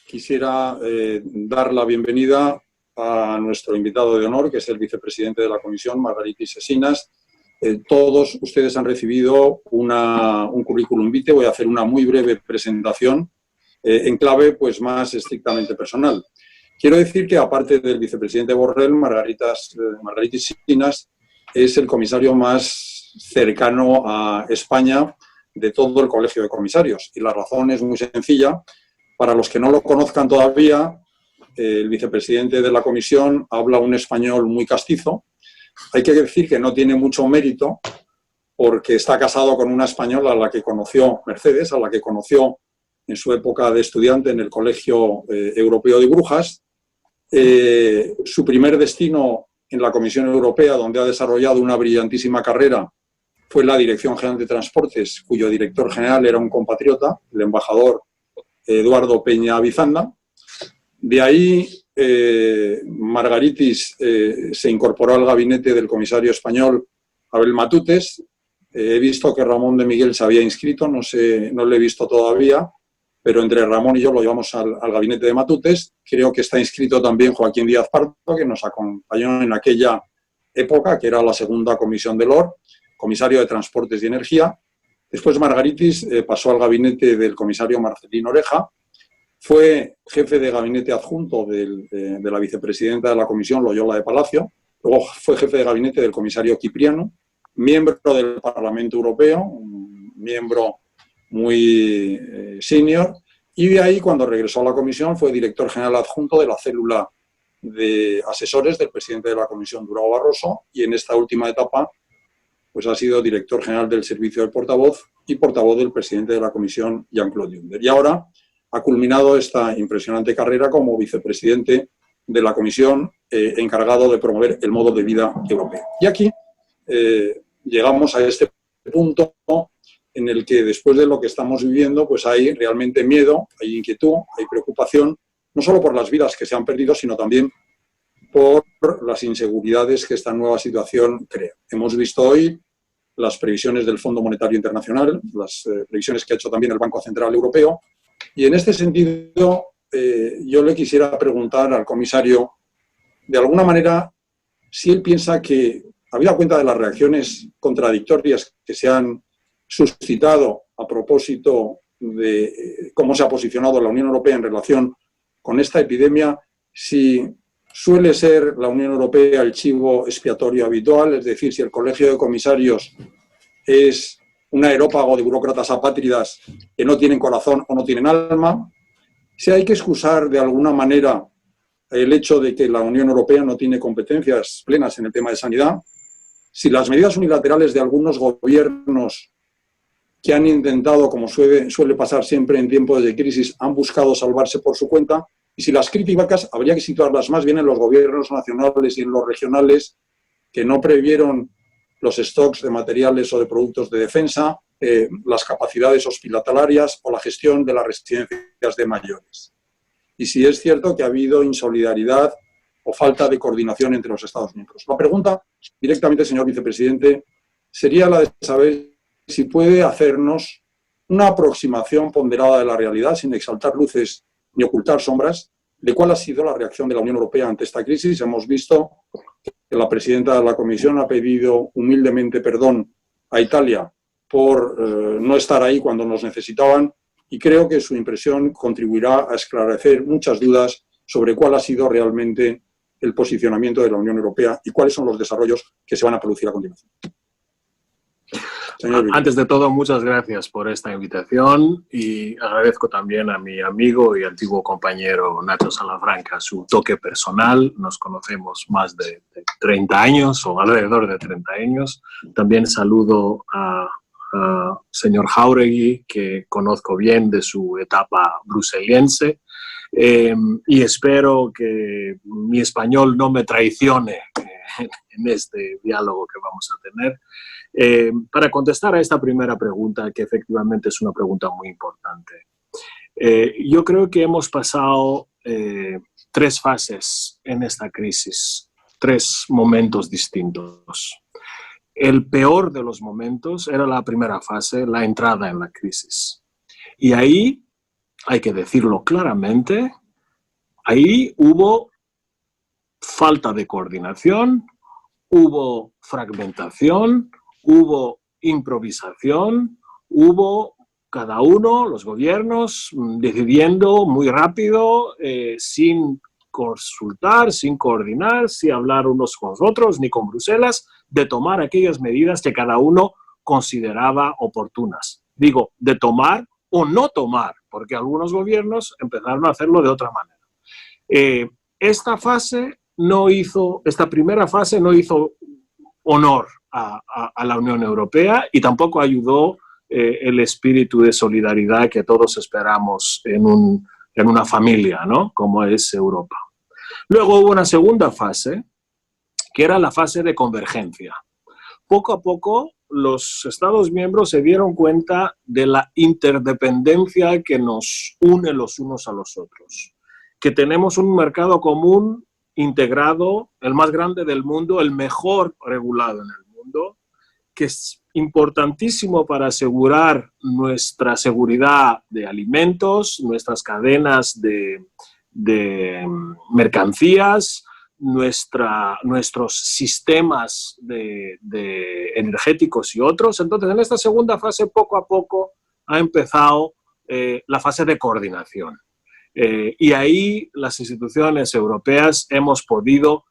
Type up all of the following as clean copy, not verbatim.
quisiera dar la bienvenida a nuestro invitado de honor, que es el vicepresidente de la Comisión, Margaritis Sesinas. Todos ustedes han recibido un currículum vitae. Voy a hacer una muy breve presentación en clave pues, más estrictamente personal. Quiero decir que, aparte del vicepresidente Borrell, Margaritis Sesinas es el comisario más cercano a España de todo el Colegio de Comisarios. Y la razón es muy sencilla. Para los que no lo conozcan todavía, el vicepresidente de la Comisión habla un español muy castizo. Hay que decir que no tiene mucho mérito porque está casado con una española a la que conoció, Mercedes, a la que conoció en su época de estudiante en el Colegio Europeo de Brujas. Su primer destino en la Comisión Europea, donde ha desarrollado una brillantísima carrera, fue la Dirección General de Transportes, cuyo director general era un compatriota, el embajador Eduardo Peña Avizanda. De ahí, Margaritis se incorporó al gabinete del comisario español Abel Matutes. He visto que Ramón de Miguel se había inscrito, no lo he visto todavía, pero entre Ramón y yo lo llevamos al gabinete de Matutes. Creo que está inscrito también Joaquín Díaz Pardo, que nos acompañó en aquella época, que era la segunda comisión del OR, comisario de Transportes y Energía. Después Margaritis pasó al gabinete del comisario Marcelino Oreja. Fue jefe de gabinete adjunto de la vicepresidenta de la Comisión, Loyola de Palacio. Luego fue jefe de gabinete del comisario Cipriano, miembro del Parlamento Europeo, un miembro muy senior. Y de ahí, cuando regresó a la Comisión, fue director general adjunto de la célula de asesores del presidente de la Comisión, Durão Barroso, y en esta última etapa pues ha sido director general del servicio del portavoz y portavoz del presidente de la Comisión, Jean-Claude Juncker. Y ahora ha culminado esta impresionante carrera como vicepresidente de la Comisión, encargado de promover el modo de vida europeo. Y aquí llegamos a este punto en el que, después de lo que estamos viviendo, pues hay realmente miedo, hay inquietud, hay preocupación, no solo por las vidas que se han perdido, sino también por las inseguridades que esta nueva situación crea. Hemos visto hoy las previsiones del Fondo Monetario Internacional, las previsiones que ha hecho también el Banco Central Europeo, y en este sentido yo le quisiera preguntar al comisario, de alguna manera, si él piensa que, habida cuenta de las reacciones contradictorias que se han suscitado a propósito de cómo se ha posicionado la Unión Europea en relación con esta epidemia, si suele ser la Unión Europea el chivo expiatorio habitual, es decir, si el Colegio de Comisarios es un aerópago de burócratas apátridas que no tienen corazón o no tienen alma, si hay que excusar de alguna manera el hecho de que la Unión Europea no tiene competencias plenas en el tema de sanidad, si las medidas unilaterales de algunos gobiernos que han intentado, como suele pasar siempre en tiempos de crisis, han buscado salvarse por su cuenta, y si las críticas habría que situarlas más bien en los gobiernos nacionales y en los regionales que no previeron los stocks de materiales o de productos de defensa, las capacidades hospitalarias o la gestión de las residencias de mayores. Y si es cierto que ha habido insolidaridad o falta de coordinación entre los Estados miembros. La pregunta directamente, señor vicepresidente, sería la de saber si puede hacernos una aproximación ponderada de la realidad, sin exaltar luces ni ocultar sombras, de cuál ha sido la reacción de la Unión Europea ante esta crisis. Hemos visto que la presidenta de la Comisión ha pedido humildemente perdón a Italia por no estar ahí cuando nos necesitaban, y creo que su impresión contribuirá a esclarecer muchas dudas sobre cuál ha sido realmente el posicionamiento de la Unión Europea y cuáles son los desarrollos que se van a producir a continuación. Antes de todo, muchas gracias por esta invitación y agradezco también a mi amigo y antiguo compañero Nacho Salafranca su toque personal. Nos conocemos más de 30 años o alrededor de 30 años. También saludo a señor Jáuregui, que conozco bien de su etapa bruseliense, y espero que mi español no me traicione en este diálogo que vamos a tener. Para contestar a esta primera pregunta, que efectivamente es una pregunta muy importante, yo creo que hemos pasado 3 fases en esta crisis, 3 momentos distintos. El peor de los momentos era la primera fase, la entrada en la crisis. Y ahí hay que decirlo claramente, ahí hubo falta de coordinación, hubo fragmentación, hubo improvisación, hubo cada uno, los gobiernos, decidiendo muy rápido, sin consultar, sin coordinar, sin hablar unos con los otros, ni con Bruselas, de tomar aquellas medidas que cada uno consideraba oportunas. Digo, de tomar o no tomar, porque algunos gobiernos empezaron a hacerlo de otra manera. Esta primera fase no hizo honor a la Unión Europea y tampoco ayudó el espíritu de solidaridad que todos esperamos en una familia, ¿no? Como es Europa. Luego hubo una segunda fase, que era la fase de convergencia. Poco a poco los Estados miembros se dieron cuenta de la interdependencia que nos une los unos a los otros, que tenemos un mercado común integrado, el más grande del mundo, el mejor regulado en el mundo, que es importantísimo para asegurar nuestra seguridad de alimentos, nuestras cadenas de mercancías, nuestros sistemas de energéticos y otros. Entonces, en esta segunda fase, poco a poco, ha empezado la fase de coordinación. Y ahí las instituciones europeas hemos podido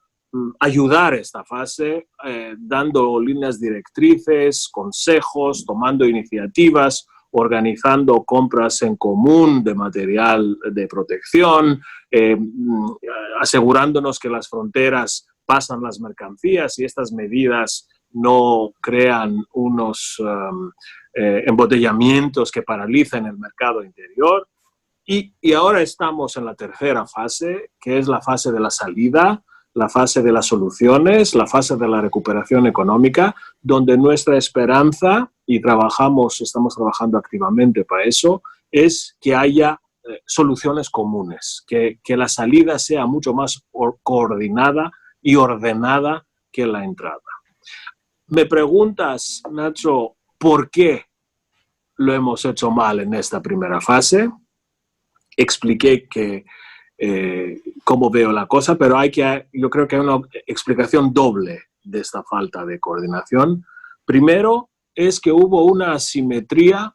ayudar esta fase, dando líneas directrices, consejos, tomando iniciativas, organizando compras en común de material de protección, asegurándonos que las fronteras pasan las mercancías y estas medidas no crean unos embotellamientos que paralicen el mercado interior. Y ahora estamos en la tercera fase, que es la fase de la salida, la fase de las soluciones, la fase de la recuperación económica, donde nuestra esperanza, y estamos trabajando activamente para eso, es que haya soluciones comunes, que la salida sea mucho más coordinada y ordenada que la entrada. Me preguntas, Nacho, ¿por qué lo hemos hecho mal en esta primera fase? Expliqué cómo veo la cosa, pero yo creo que hay una explicación doble de esta falta de coordinación. Primero, es que hubo una asimetría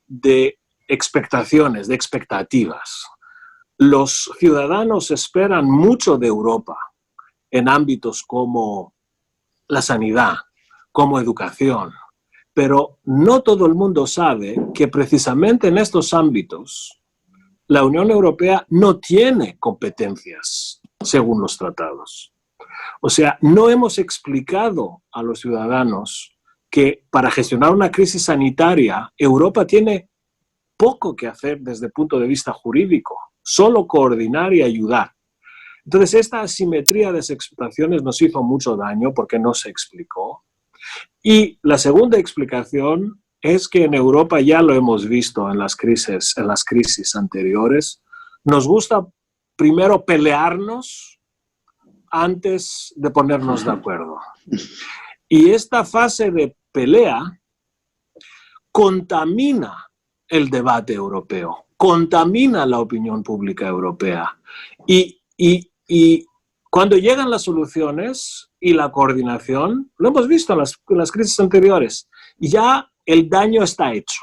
de expectaciones, de expectativas. Los ciudadanos esperan mucho de Europa en ámbitos como la sanidad, como educación, pero no todo el mundo sabe que precisamente en estos ámbitos la Unión Europea no tiene competencias según los tratados. O sea, no hemos explicado a los ciudadanos que para gestionar una crisis sanitaria, Europa tiene poco que hacer desde el punto de vista jurídico, solo coordinar y ayudar. Entonces, esta asimetría de expectaciones nos hizo mucho daño porque no se explicó. Y la segunda explicación es que en Europa, ya lo hemos visto en las crisis anteriores, nos gusta primero pelearnos antes de ponernos de acuerdo. Y esta fase de pelea contamina el debate europeo, contamina la opinión pública europea. Y cuando llegan las soluciones y la coordinación, lo hemos visto en las crisis anteriores, ya el daño está hecho.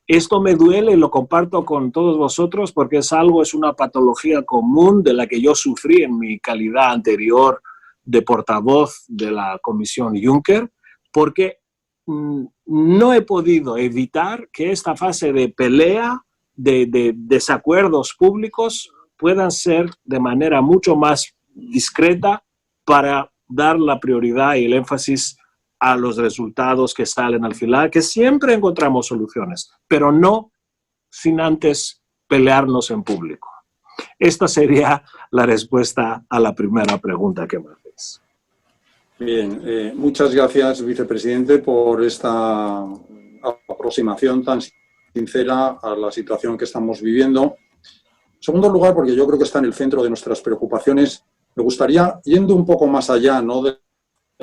Esto me duele y lo comparto con todos vosotros porque es una patología común de la que yo sufrí en mi calidad anterior de portavoz de la Comisión Juncker, porque no he podido evitar que esta fase de pelea, de desacuerdos públicos, puedan ser de manera mucho más discreta para dar la prioridad y el énfasis a los resultados que salen al final, que siempre encontramos soluciones, pero no sin antes pelearnos en público. Esta sería la respuesta a la primera pregunta que me hacéis. Bien, muchas gracias, vicepresidente, por esta aproximación tan sincera a la situación que estamos viviendo. En segundo lugar, porque yo creo que está en el centro de nuestras preocupaciones, me gustaría, yendo un poco más allá, ¿no?, de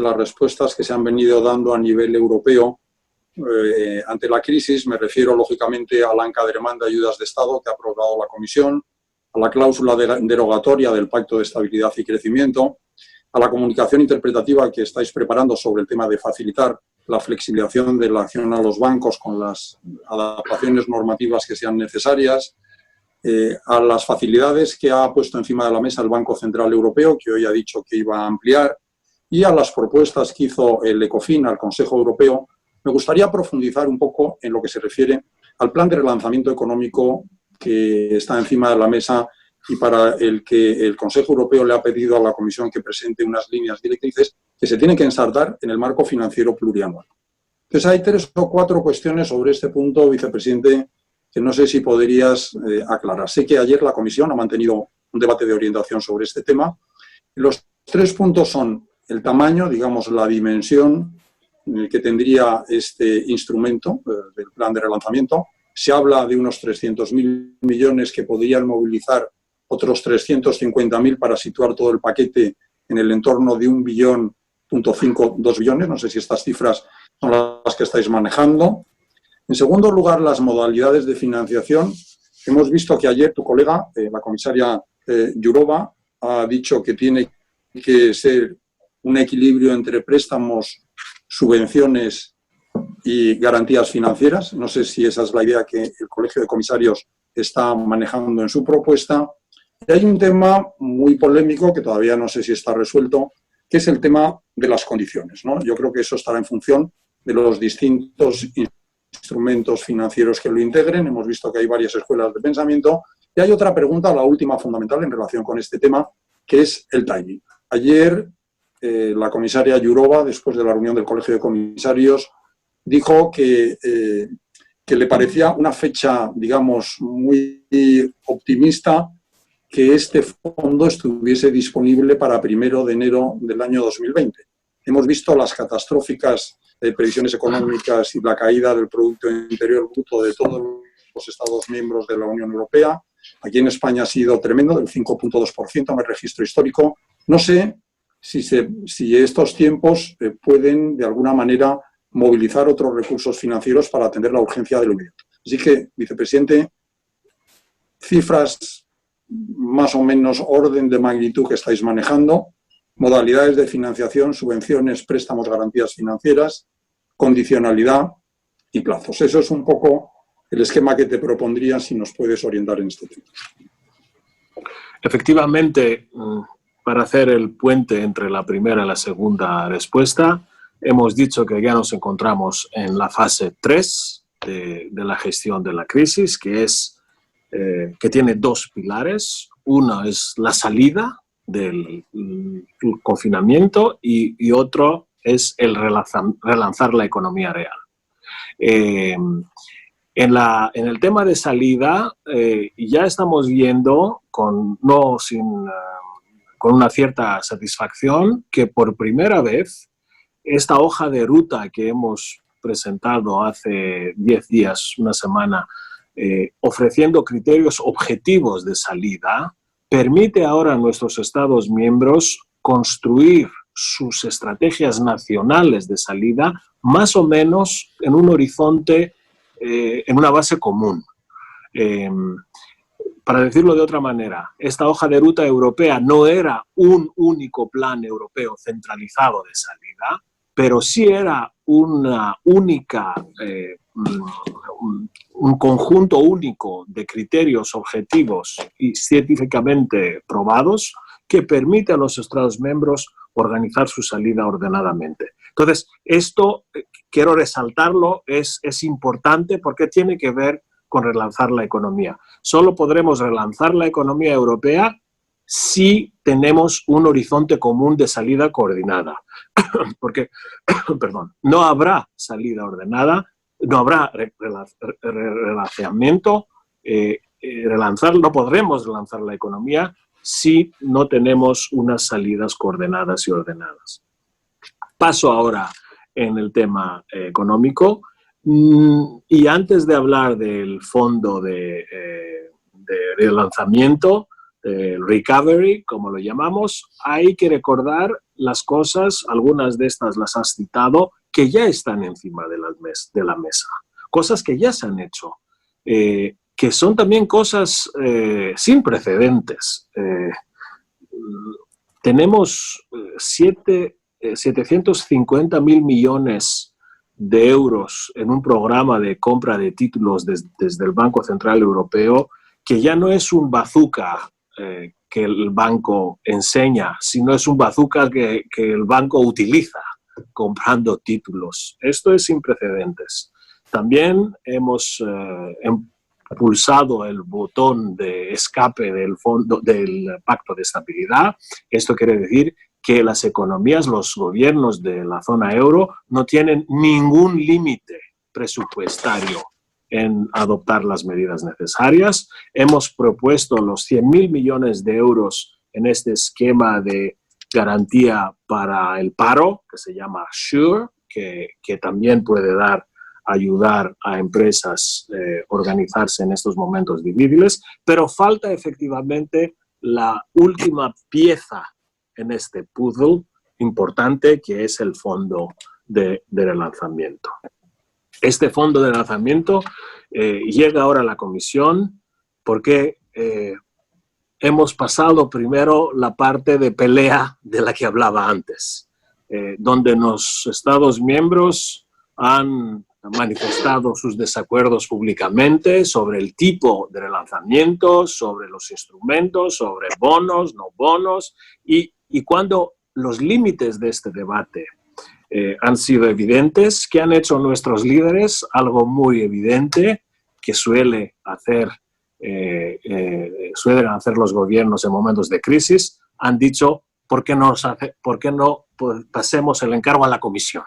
las respuestas que se han venido dando a nivel europeo, ante la crisis. Me refiero, lógicamente, al encadrement de ayudas de Estado que ha aprobado la Comisión, a la cláusula derogatoria del Pacto de Estabilidad y Crecimiento, a la comunicación interpretativa que estáis preparando sobre el tema de facilitar la flexibilización de la acción a los bancos con las adaptaciones normativas que sean necesarias, a las facilidades que ha puesto encima de la mesa el Banco Central Europeo, que hoy ha dicho que iba a ampliar, y a las propuestas que hizo el ECOFIN al Consejo Europeo. Me gustaría profundizar un poco en lo que se refiere al plan de relanzamiento económico que está encima de la mesa y para el que el Consejo Europeo le ha pedido a la Comisión que presente unas líneas directrices que se tienen que ensartar en el marco financiero plurianual. Entonces, hay 3 o 4 cuestiones sobre este punto, vicepresidente, que no sé si podrías aclarar. Sé que ayer la Comisión ha mantenido un debate de orientación sobre este tema. Los 3 puntos son el tamaño, digamos, la dimensión que tendría este instrumento del plan de relanzamiento. Se habla de unos 300.000 millones que podrían movilizar otros 350.000 para situar todo el paquete en el entorno de 1,5 billón, 2 billones. No sé si estas cifras son las que estáis manejando. En segundo lugar, las modalidades de financiación. Hemos visto que ayer tu colega, la comisaria Jourová, ha dicho que tiene que ser un equilibrio entre préstamos, subvenciones y garantías financieras. No sé si esa es la idea que el Colegio de Comisarios está manejando en su propuesta. Y hay un tema muy polémico que todavía no sé si está resuelto, que es el tema de las condiciones, ¿no? Yo creo que eso estará en función de los distintos instrumentos financieros que lo integren. Hemos visto que hay varias escuelas de pensamiento. Y hay otra pregunta, la última fundamental en relación con este tema, que es el timing. Ayer la comisaria Jourová, después de la reunión del Colegio de Comisarios, dijo que le parecía una fecha, digamos, muy optimista que este fondo estuviese disponible para 1 de enero del año 2020. Hemos visto las catastróficas previsiones económicas y la caída del Producto Interior Bruto de todos los Estados miembros de la Unión Europea. Aquí en España ha sido tremendo, del 5,2%, en el registro histórico. No sé si estos tiempos pueden, de alguna manera, movilizar otros recursos financieros para atender la urgencia del inmediato. Así que, vicepresidente, cifras más o menos orden de magnitud que estáis manejando, modalidades de financiación, subvenciones, préstamos, garantías financieras, condicionalidad y plazos. Eso es un poco el esquema que te propondría si nos puedes orientar en este tema. Efectivamente, para hacer el puente entre la primera y la segunda respuesta, hemos dicho que ya nos encontramos en la fase 3 de la gestión de la crisis, que tiene 2 pilares. Uno es la salida del confinamiento y otro es el relanzar la economía real. En el tema de salida ya estamos viendo con una cierta satisfacción que por primera vez esta hoja de ruta que hemos presentado hace 10 días, una semana, ofreciendo criterios objetivos de salida, permite ahora a nuestros Estados miembros construir sus estrategias nacionales de salida más o menos en un horizonte, en una base común. Para decirlo de otra manera, esta hoja de ruta europea no era un único plan europeo centralizado de salida, pero sí era una única, un conjunto único de criterios objetivos y científicamente probados que permite a los Estados miembros organizar su salida ordenadamente. Entonces, esto, quiero resaltarlo, es importante porque tiene que ver con relanzar la economía. Solo podremos relanzar la economía europea si tenemos un horizonte común de salida coordinada. Porque, perdón, no habrá salida ordenada, no habrá relanzamiento, no podremos relanzar la economía si no tenemos unas salidas coordenadas y ordenadas. Paso ahora en el tema económico. Y antes de hablar del fondo de relanzamiento, recovery, como lo llamamos, hay que recordar las cosas, algunas de estas las has citado, que ya están encima de la mesa. Cosas que ya se han hecho, que son también cosas sin precedentes. Tenemos 750.000 millones de euros en un programa de compra de títulos desde el Banco Central Europeo, que ya no es un bazooka que el banco enseña, sino es un bazooka que el banco utiliza comprando títulos. Esto es sin precedentes. También hemos pulsado el botón de escape del Pacto de Estabilidad. Esto quiere decir que las economías, los gobiernos de la zona euro no tienen ningún límite presupuestario en adoptar las medidas necesarias. Hemos propuesto los 100.000 millones de euros en este esquema de garantía para el paro, que se llama SURE, que también puede ayudar a empresas organizarse en estos momentos difíciles, pero falta efectivamente la última pieza en este puzzle importante, que es el fondo de relanzamiento. Este fondo de relanzamiento llega ahora a la Comisión porque hemos pasado primero la parte de pelea de la que hablaba antes, donde los Estados miembros han manifestado sus desacuerdos públicamente sobre el tipo de relanzamiento, sobre los instrumentos, sobre bonos, no bonos, y cuando los límites de este debate han sido evidentes, ¿qué han hecho nuestros líderes? Algo muy evidente que suelen hacer los gobiernos en momentos de crisis. Han dicho, ¿por qué no pasemos el encargo a la Comisión?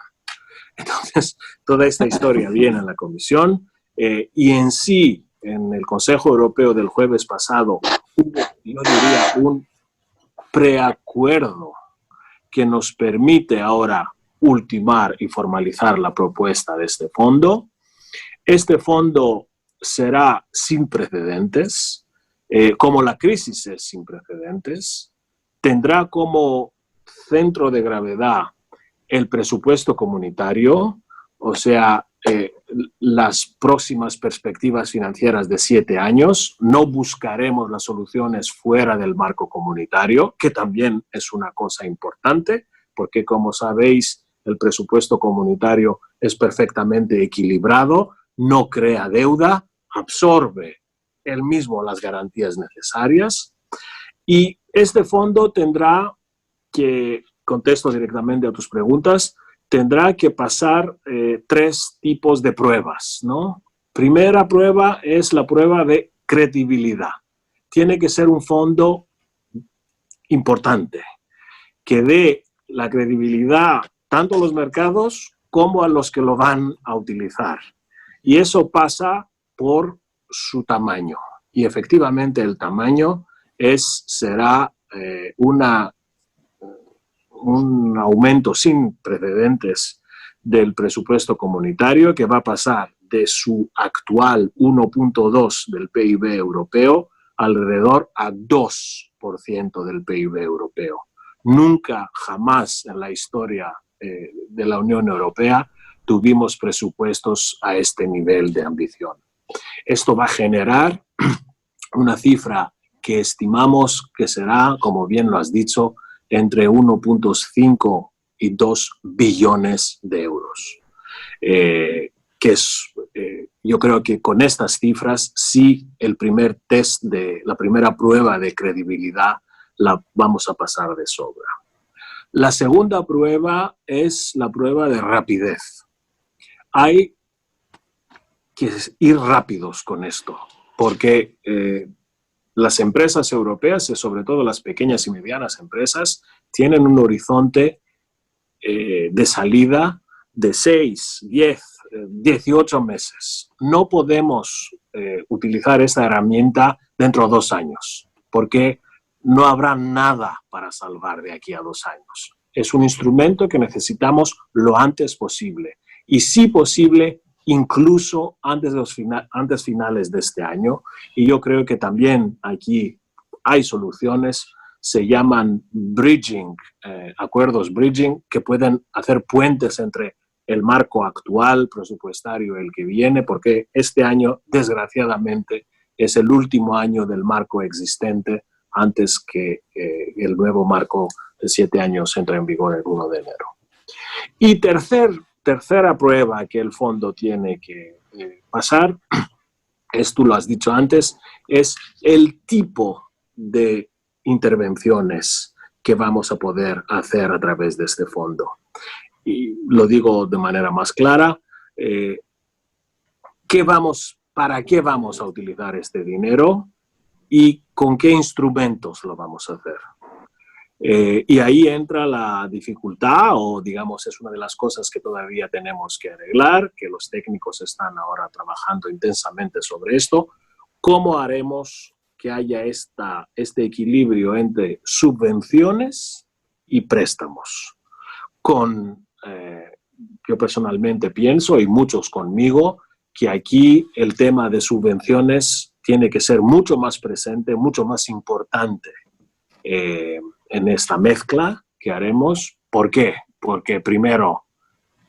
Entonces, toda esta historia viene a la Comisión y en sí, en el Consejo Europeo del jueves pasado, hubo, yo diría, un preacuerdo que nos permite ahora ultimar y formalizar la propuesta de este fondo. Este fondo será sin precedentes, como la crisis es sin precedentes, tendrá como centro de gravedad el presupuesto comunitario, o sea, las próximas perspectivas financieras de 7 años. No buscaremos las soluciones fuera del marco comunitario, que también es una cosa importante, porque como sabéis, el presupuesto comunitario es perfectamente equilibrado, no crea deuda, absorbe él mismo las garantías necesarias. Y este fondo tendrá que, contesto directamente a tus preguntas, tendrá que pasar 3 tipos de pruebas, ¿no? Primera prueba es la prueba de credibilidad. Tiene que ser un fondo importante, que dé la credibilidad tanto a los mercados como a los que lo van a utilizar. Y eso pasa por su tamaño. Y efectivamente el tamaño será un aumento sin precedentes del presupuesto comunitario, que va a pasar de su actual 1.2 del PIB europeo alrededor a 2% del PIB europeo. Nunca, jamás en la historia de la Unión Europea tuvimos presupuestos a este nivel de ambición. Esto va a generar una cifra que estimamos que será, como bien lo has dicho, entre 1.5 y 2 billones de euros. Yo creo que con estas cifras sí el primer test, la primera prueba de credibilidad la vamos a pasar de sobra. La segunda prueba es la prueba de rapidez. Hay que ir rápidos con esto, porque las empresas europeas, y sobre todo las pequeñas y medianas empresas, tienen un horizonte de salida de 6, 10, 18 meses. No podemos utilizar esta herramienta dentro de 2 años, porque no habrá nada para salvar de aquí a 2 años. Es un instrumento que necesitamos lo antes posible y, si posible, incluso antes finales de este año. Y yo creo que también aquí hay soluciones, se llaman bridging, acuerdos bridging, que pueden hacer puentes entre el marco actual presupuestario y el que viene, porque este año, desgraciadamente, es el último año del marco existente antes que el nuevo marco de 7 años entre en vigor el 1 de enero. Y tercera prueba que el fondo tiene que pasar, tú lo has dicho antes, es el tipo de intervenciones que vamos a poder hacer a través de este fondo. Y lo digo de manera más clara, ¿para qué vamos a utilizar este dinero y con qué instrumentos lo vamos a hacer? Y ahí entra la dificultad, o digamos es una de las cosas que todavía tenemos que arreglar, que los técnicos están ahora trabajando intensamente sobre esto. ¿Cómo haremos que haya este equilibrio entre subvenciones y préstamos? Yo personalmente pienso, y muchos conmigo, que aquí el tema de subvenciones tiene que ser mucho más presente, mucho más importante en esta mezcla que haremos. ¿Por qué? Porque primero,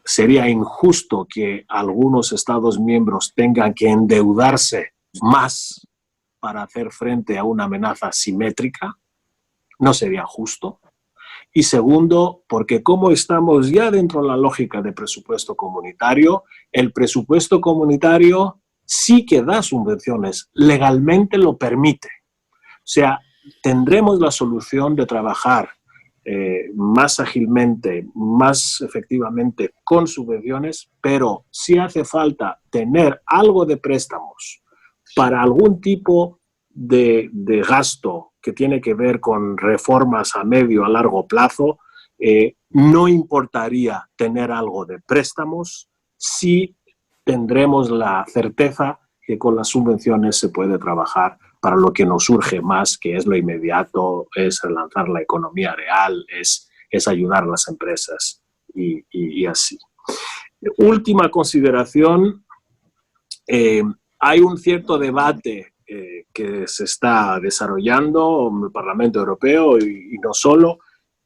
sería injusto que algunos Estados miembros tengan que endeudarse más para hacer frente a una amenaza asimétrica. No sería justo. Y segundo, porque como estamos ya dentro de la lógica de presupuesto comunitario, el presupuesto comunitario sí que da subvenciones, legalmente lo permite. O sea, tendremos la solución de trabajar más ágilmente, más efectivamente con subvenciones, pero sí hace falta tener algo de préstamos para algún tipo de gasto que tiene que ver con reformas a medio, a largo plazo. No importaría tener algo de préstamos si tendremos la certeza que con las subvenciones se puede trabajar para lo que nos urge más, que es lo inmediato, es relanzar la economía real, es ayudar a las empresas y así. Última consideración, hay un cierto debate que se está desarrollando en el Parlamento Europeo y no solo,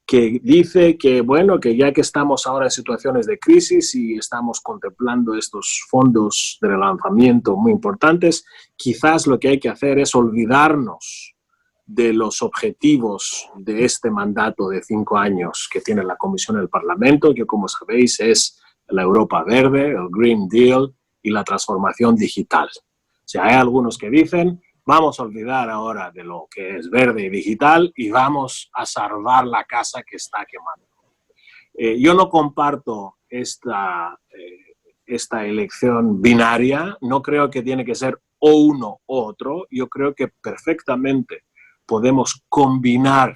que dice que, bueno, que ya que estamos ahora en situaciones de crisis y estamos contemplando estos fondos de relanzamiento muy importantes, quizás lo que hay que hacer es olvidarnos de los objetivos de este mandato de 5 años que tiene la Comisión y el Parlamento, que como sabéis es la Europa Verde, el Green Deal y la transformación digital. O sea, hay algunos que dicen, vamos a olvidar ahora de lo que es verde y digital y vamos a salvar la casa que está quemando. Yo no comparto esta elección binaria, no creo que tiene que ser o uno o otro, yo creo que perfectamente podemos combinar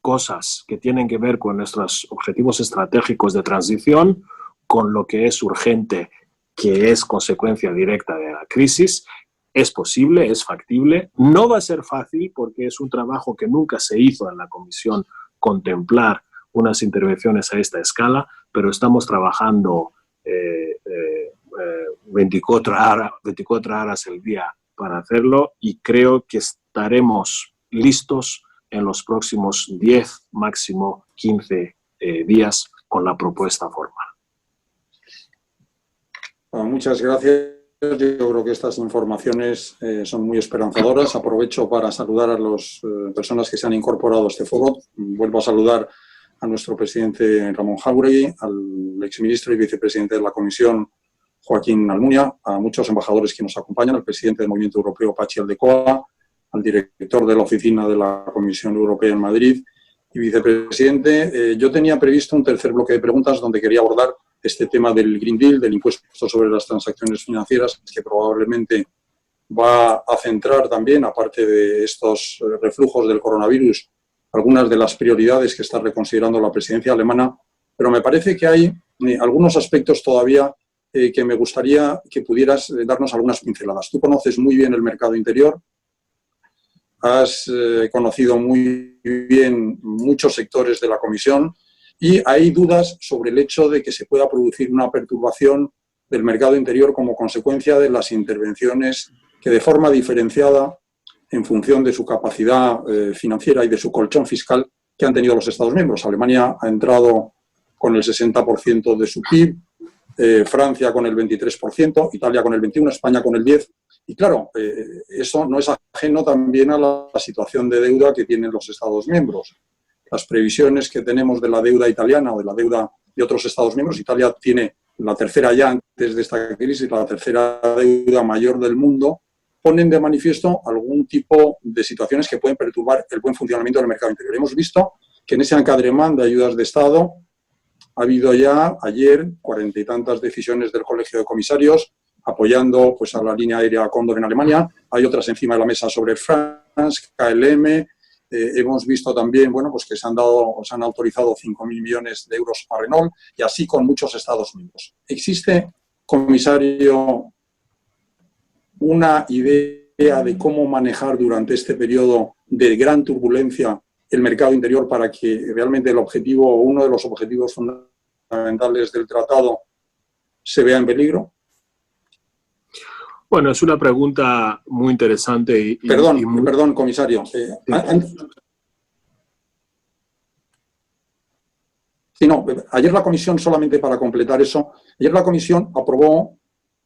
cosas que tienen que ver con nuestros objetivos estratégicos de transición con lo que es urgente, que es consecuencia directa de la crisis. Es posible, es factible. No va a ser fácil porque es un trabajo que nunca se hizo en la Comisión contemplar unas intervenciones a esta escala, pero estamos trabajando 24 horas al día para hacerlo y creo que estaremos listos en los próximos 10, máximo 15 días con la propuesta formal. Muchas gracias. Yo creo que estas informaciones son muy esperanzadoras. Aprovecho para saludar a las personas que se han incorporado a este foro. Vuelvo a saludar a nuestro presidente Ramón Jáuregui, al exministro y vicepresidente de la Comisión Joaquín Almunia, a muchos embajadores que nos acompañan, al presidente del Movimiento Europeo Patxi Aldecoa, al director de la oficina de la Comisión Europea en Madrid y vicepresidente. Yo tenía previsto un tercer bloque de preguntas donde quería abordar este tema del Green Deal, del impuesto sobre las transacciones financieras, que probablemente va a centrar también, aparte de estos reflujos del coronavirus, algunas de las prioridades que está reconsiderando la presidencia alemana, pero me parece que hay algunos aspectos todavía que me gustaría que pudieras darnos algunas pinceladas. Tú conoces muy bien el mercado interior, has conocido muy bien muchos sectores de la Comisión y hay dudas sobre el hecho de que se pueda producir una perturbación del mercado interior como consecuencia de las intervenciones que de forma diferenciada en función de su capacidad financiera y de su colchón fiscal que han tenido los Estados miembros. Alemania ha entrado con el 60% de su PIB, Francia con el 23%, Italia con el 21%, España con el 10%. Y claro, eso no es ajeno también a la situación de deuda que tienen los Estados miembros. Las previsiones que tenemos de la deuda italiana o de la deuda de otros Estados miembros, Italia tiene la tercera ya antes de esta crisis, la tercera deuda mayor del mundo, ponen de manifiesto algún tipo de situaciones que pueden perturbar el buen funcionamiento del mercado interior. Hemos visto que en ese encadremán de ayudas de Estado ha habido ya ayer 40 y tantas decisiones del Colegio de Comisarios apoyando pues, a la línea aérea Cóndor en Alemania. Hay otras encima de la mesa sobre France, KLM. Hemos visto también bueno, pues que se han autorizado 5.000 millones de euros a Renault y así con muchos Estados miembros. ¿Existe, comisario, una idea de cómo manejar durante este periodo de gran turbulencia el mercado interior para que realmente el objetivo o uno de los objetivos fundamentales del tratado se vea en peligro? Bueno, es una pregunta muy interesante. Perdón, comisario. Ayer la Comisión, solamente para completar eso, ayer la Comisión aprobó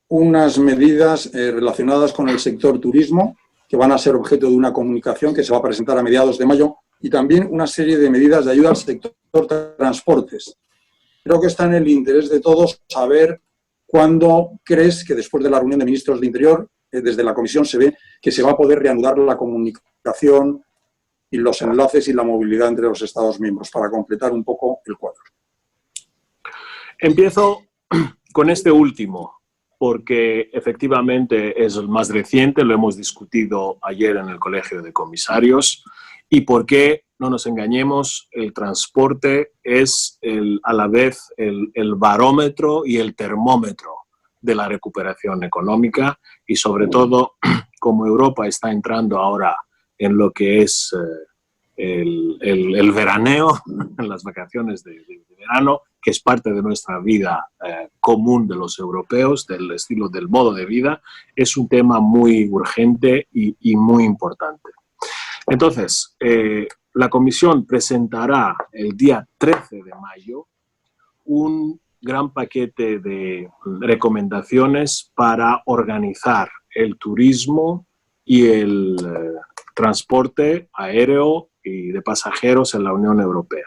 unas medidas relacionadas con el sector turismo que van a ser objeto de una comunicación que se va a presentar a mediados de mayo y también una serie de medidas de ayuda al sector transportes. Creo que está en el interés de todos saber cuándo crees que después de la reunión de ministros de Interior, desde la Comisión se ve que se va a poder reanudar la comunicación y los enlaces y la movilidad entre los Estados miembros, para completar un poco el cuadro. Empiezo con este último, porque efectivamente es el más reciente, lo hemos discutido ayer en el Colegio de Comisarios, y porque, no nos engañemos, el transporte es a la vez el barómetro y el termómetro de la recuperación económica y sobre todo como Europa está entrando ahora en lo que es el veraneo, en las vacaciones de verano, que es parte de nuestra vida común de los europeos, del estilo, del modo de vida, es un tema muy urgente y muy importante. Entonces, la Comisión presentará el día 13 de mayo un gran paquete de recomendaciones para organizar el turismo y el transporte aéreo y de pasajeros en la Unión Europea.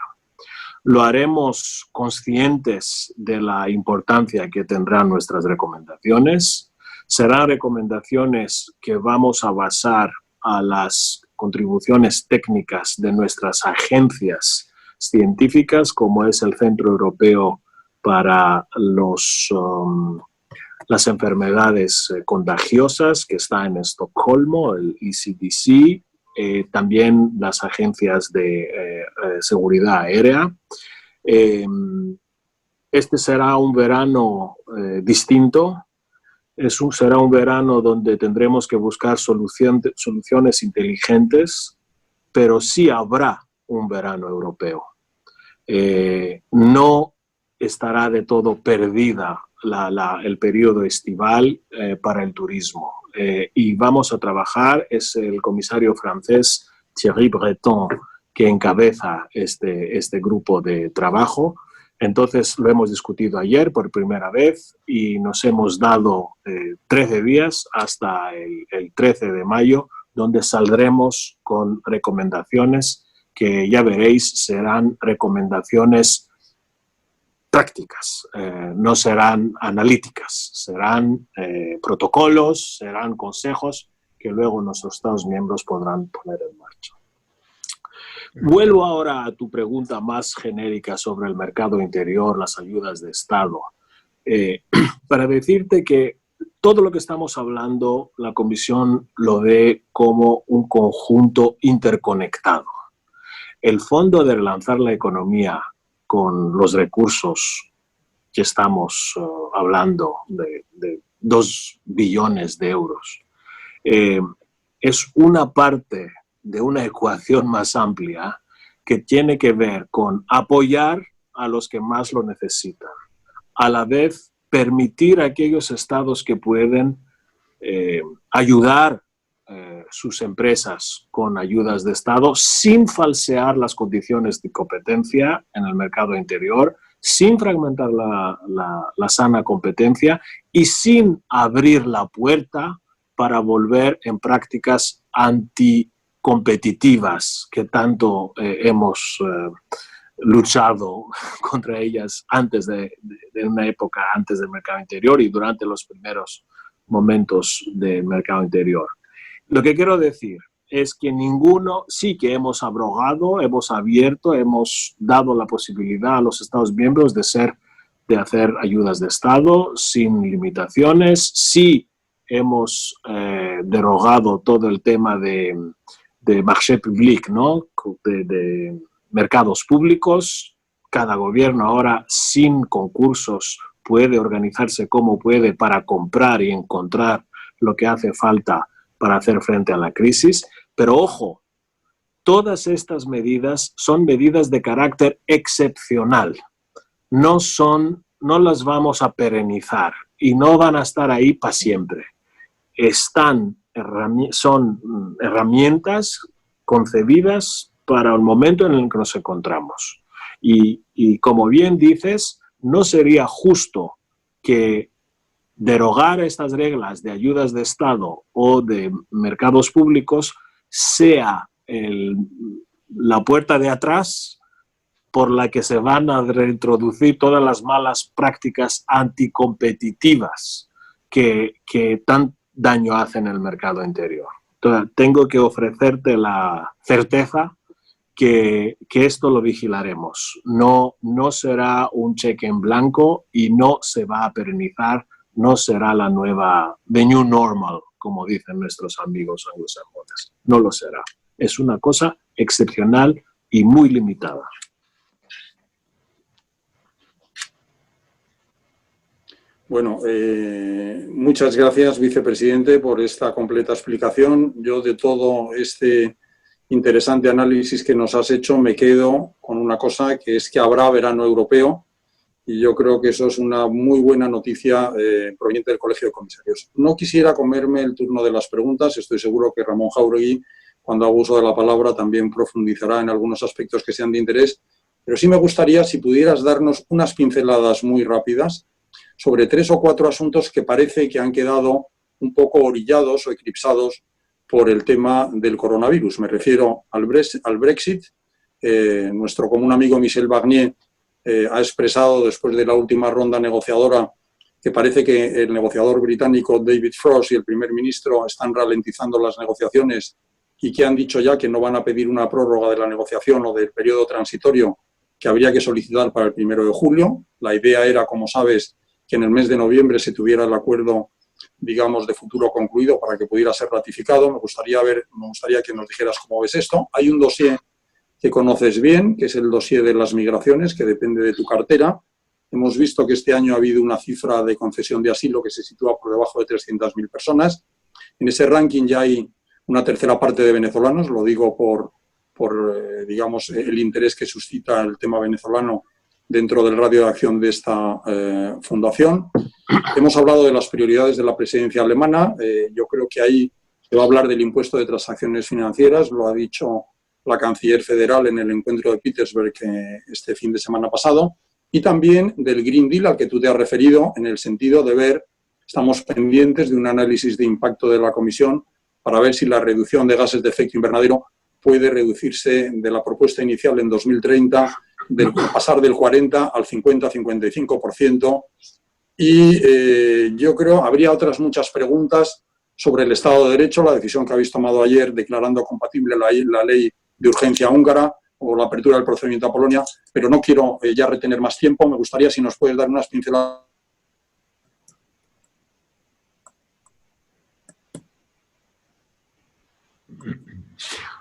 Lo haremos conscientes de la importancia que tendrán nuestras recomendaciones. Serán recomendaciones que vamos a basar a las contribuciones técnicas de nuestras agencias científicas, como es el Centro Europeo para las enfermedades contagiosas, que está en Estocolmo, el ECDC, también las agencias de seguridad aérea. Este será un verano distinto. Será un verano donde tendremos que buscar soluciones inteligentes, pero sí habrá un verano europeo. No estará de todo perdida el periodo estival para el turismo. Y vamos a trabajar, es el comisario francés Thierry Breton que encabeza este grupo de trabajo. Entonces lo hemos discutido ayer por primera vez y nos hemos dado 13 días hasta el 13 de mayo, donde saldremos con recomendaciones que ya veréis serán recomendaciones prácticas, no serán analíticas, serán protocolos, serán consejos que luego nuestros Estados miembros podrán poner en marcha. Vuelvo ahora a tu pregunta más genérica sobre el mercado interior, las ayudas de Estado, para decirte que todo lo que estamos hablando, la Comisión lo ve como un conjunto interconectado. El Fondo de Relanzar la Economía, con los recursos que estamos hablando de 2 billones de euros, es una parte de una ecuación más amplia que tiene que ver con apoyar a los que más lo necesitan, a la vez permitir a aquellos estados que pueden ayudar sus empresas con ayudas de Estado sin falsear las condiciones de competencia en el mercado interior, sin fragmentar la sana competencia y sin abrir la puerta para volver en prácticas anticompetitivas que tanto hemos luchado contra ellas antes de una época antes del mercado interior y durante los primeros momentos del mercado interior. Lo que quiero decir es que sí que hemos abrogado, hemos abierto, hemos dado la posibilidad a los Estados miembros de hacer ayudas de Estado sin limitaciones. Sí hemos derogado todo el tema de marché public, ¿no? de mercados públicos. Cada gobierno ahora sin concursos puede organizarse como puede para comprar y encontrar lo que hace falta para hacer frente a la crisis. Pero ojo, todas estas medidas son medidas de carácter excepcional. No las vamos a perenizar y no van a estar ahí para siempre. Son herramientas concebidas para el momento en el que nos encontramos. Y como bien dices, no sería justo que derogar estas reglas de ayudas de Estado o de mercados públicos sea la puerta de atrás por la que se van a reintroducir todas las malas prácticas anticompetitivas que tan daño hacen en el mercado interior. Entonces, tengo que ofrecerte la certeza que esto lo vigilaremos. No será un cheque en blanco y no se va a perenizar, no será the new normal, como dicen nuestros amigos anglosajones. No lo será. Es una cosa excepcional y muy limitada. Bueno, muchas gracias, vicepresidente, por esta completa explicación. Yo de todo este interesante análisis que nos has hecho me quedo con una cosa, que es que habrá verano europeo, y yo creo que eso es una muy buena noticia proveniente del Colegio de Comisarios. No quisiera comerme el turno de las preguntas, estoy seguro que Ramón Jáuregui, cuando haga uso de la palabra, también profundizará en algunos aspectos que sean de interés, pero sí me gustaría si pudieras darnos unas pinceladas muy rápidas sobre 3 o 4 asuntos que parece que han quedado un poco orillados o eclipsados por el tema del coronavirus. Me refiero al Brexit. Nuestro común amigo Michel Barnier ha expresado después de la última ronda negociadora que parece que el negociador británico David Frost y el primer ministro están ralentizando las negociaciones y que han dicho ya que no van a pedir una prórroga de la negociación o del periodo transitorio que habría que solicitar para el 1 de julio. La idea era, como sabes, que en el mes de noviembre se tuviera el acuerdo, digamos, de futuro concluido para que pudiera ser ratificado. Me gustaría que nos dijeras cómo ves esto. Hay un dossier que conoces bien, que es el dossier de las migraciones, que depende de tu cartera. Hemos visto que este año ha habido una cifra de concesión de asilo que se sitúa por debajo de 300.000 personas. En ese ranking ya hay una tercera parte de venezolanos, lo digo por digamos, el interés que suscita el tema venezolano dentro del radio de acción de esta fundación. Hemos hablado de las prioridades de la presidencia alemana. Yo creo que ahí se va a hablar del impuesto de transacciones financieras, lo ha dicho la canciller federal en el encuentro de Petersberg este fin de semana pasado, y también del Green Deal al que tú te has referido, en el sentido de ver, estamos pendientes de un análisis de impacto de la Comisión para ver si la reducción de gases de efecto invernadero puede reducirse de la propuesta inicial en 2030, pasar del 40 al 50-55%. Y yo creo habría otras muchas preguntas sobre el Estado de Derecho, la decisión que habéis tomado ayer declarando compatible la ley de urgencia húngara o la apertura del procedimiento a Polonia, pero no quiero ya retener más tiempo. Me gustaría si nos puedes dar unas pinceladas.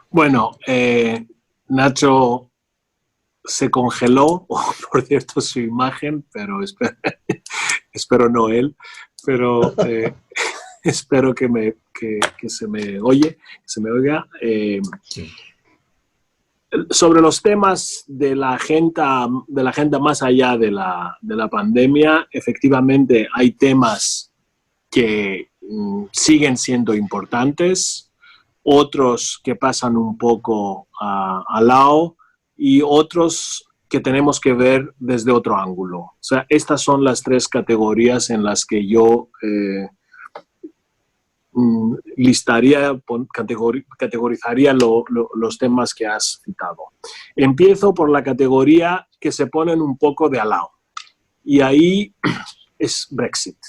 Bueno, Nacho se congeló, por cierto, su imagen, pero espero no él, pero espero que se me oiga. Sobre los temas de la agenda más allá de la pandemia, efectivamente hay temas que siguen siendo importantes. otros que pasan un poco al lado y otros que tenemos que ver desde otro ángulo. O sea, estas son las tres categorías en las que yo categorizaría los temas que has citado. Empiezo por la categoría que se ponen un poco de al lado. Y ahí es Brexit.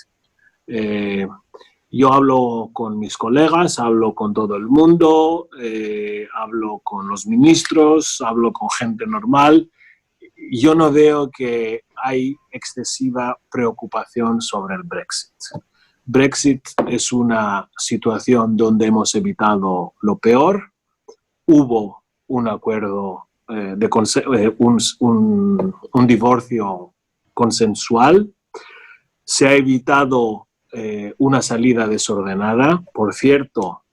Yo hablo con mis colegas, hablo con todo el mundo, hablo con los ministros, hablo con gente normal. Yo no veo que hay excesiva preocupación sobre el Brexit. Brexit es una situación donde hemos evitado lo peor. Hubo un acuerdo, un divorcio consensual. Se ha evitado una salida desordenada. Por cierto,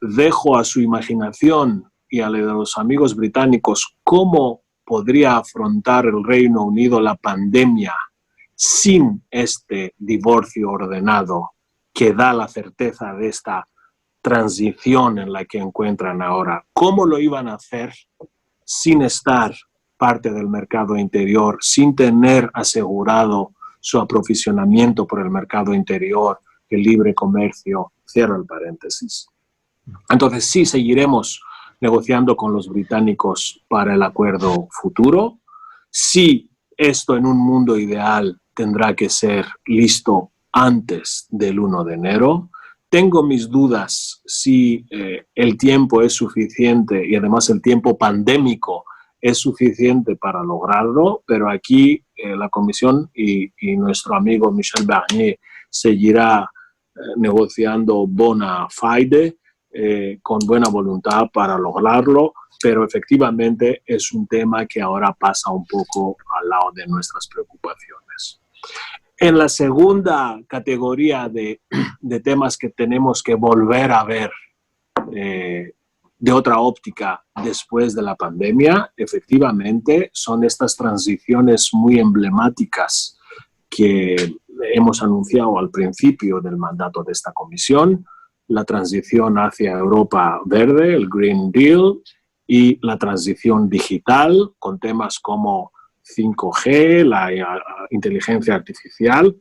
dejo a su imaginación y a la de los amigos británicos cómo podría afrontar el Reino Unido la pandemia sin este divorcio ordenado que da la certeza de esta transición en la que encuentran ahora. ¿Cómo lo iban a hacer sin estar parte del mercado interior, sin tener asegurado su aprovisionamiento por el mercado interior, el libre comercio? Cierro el paréntesis. Entonces sí, seguiremos negociando con los británicos para el acuerdo futuro. Sí, esto en un mundo ideal tendrá que ser listo antes del 1 de enero. Tengo mis dudas si el tiempo es suficiente y además el tiempo pandémico es suficiente para lograrlo, pero aquí la Comisión y nuestro amigo Michel Barnier seguirá negociando bona fide, con buena voluntad para lograrlo, pero efectivamente es un tema que ahora pasa un poco al lado de nuestras preocupaciones. En la segunda categoría de temas que tenemos que volver a ver de otra óptica después de la pandemia, efectivamente son estas transiciones muy emblemáticas que hemos anunciado al principio del mandato de esta comisión: la transición hacia Europa verde, el Green Deal, y la transición digital con temas como 5G, la inteligencia artificial.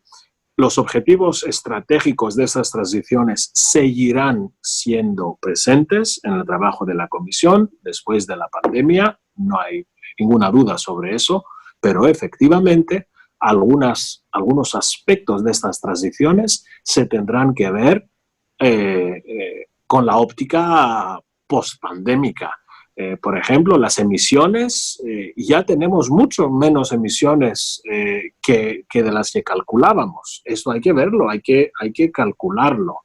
Los objetivos estratégicos de esas transiciones seguirán siendo presentes en el trabajo de la Comisión después de la pandemia, no hay ninguna duda sobre eso, pero efectivamente algunos aspectos de estas transiciones se tendrán que ver con la óptica post-pandémica. Por ejemplo, las emisiones, ya tenemos mucho menos emisiones que de las que calculábamos. Esto hay que verlo, hay que calcularlo.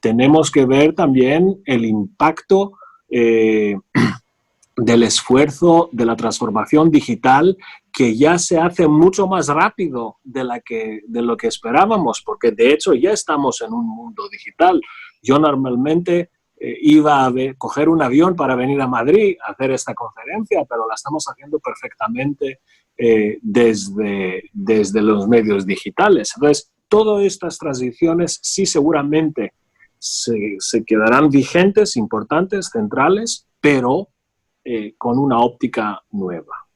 Tenemos que ver también el impacto del esfuerzo de la transformación digital, que ya se hace mucho más rápido de lo que esperábamos, porque de hecho ya estamos en un mundo digital. Yo normalmente iba a coger un avión para venir a Madrid a hacer esta conferencia, pero la estamos haciendo perfectamente desde los medios digitales. Entonces, todas estas transiciones sí seguramente se quedarán vigentes, importantes, centrales, pero con una óptica nueva.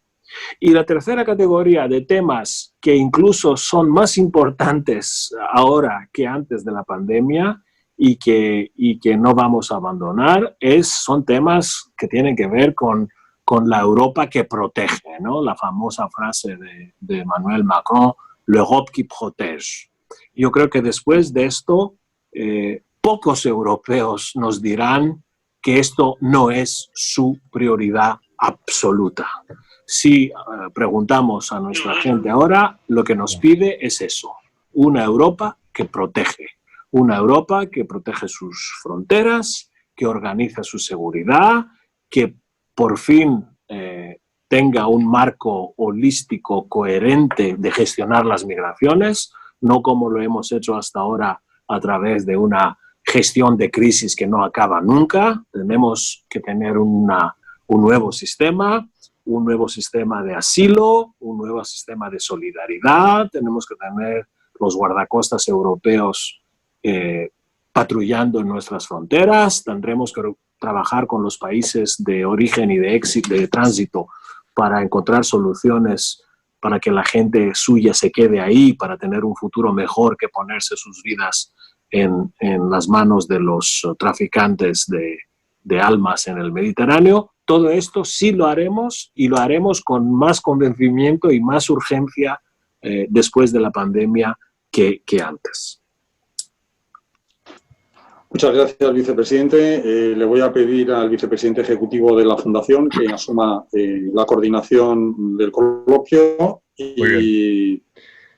Y la tercera categoría de temas que incluso son más importantes ahora que antes de la pandemia y que no vamos a abandonar son temas que tienen que ver con la Europa que protege, ¿no? La famosa frase de Emmanuel Macron, l'Europe qui protège. Yo creo que después de esto, pocos europeos nos dirán que esto no es su prioridad absoluta. Si preguntamos a nuestra gente ahora, lo que nos pide es eso: una Europa que protege. Una Europa que protege sus fronteras, que organiza su seguridad, que por fin tenga un marco holístico coherente de gestionar las migraciones, no como lo hemos hecho hasta ahora a través de una gestión de crisis que no acaba nunca. Tenemos que tener un nuevo sistema de asilo, un nuevo sistema de solidaridad. Tenemos que tener los guardacostas europeos patrullando en nuestras fronteras, tendremos que trabajar con los países de origen y de éxito, de tránsito, para encontrar soluciones para que la gente suya se quede ahí, para tener un futuro mejor que ponerse sus vidas en las manos de los traficantes de almas en el Mediterráneo. Todo esto sí lo haremos, y lo haremos con más convencimiento y más urgencia después de la pandemia que antes. Muchas gracias, vicepresidente. Le voy a pedir al vicepresidente ejecutivo de la Fundación que asuma la coordinación del coloquio y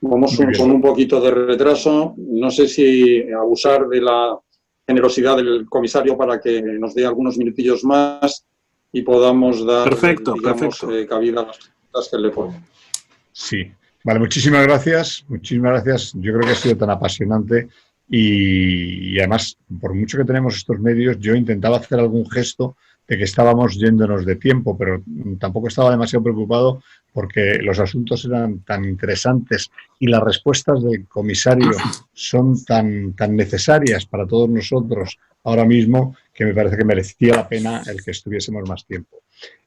vamos con un poquito de retraso. No sé si abusar de la generosidad del comisario para que nos dé algunos minutillos más y podamos dar cabida a las preguntas que le ponen. Sí. Vale, muchísimas gracias. Muchísimas gracias. Yo creo que ha sido tan apasionante. Y además, por mucho que tenemos estos medios, yo intentaba hacer algún gesto de que estábamos yéndonos de tiempo, pero tampoco estaba demasiado preocupado porque los asuntos eran tan interesantes y las respuestas del comisario son tan necesarias para todos nosotros ahora mismo que me parece que merecía la pena el que estuviésemos más tiempo.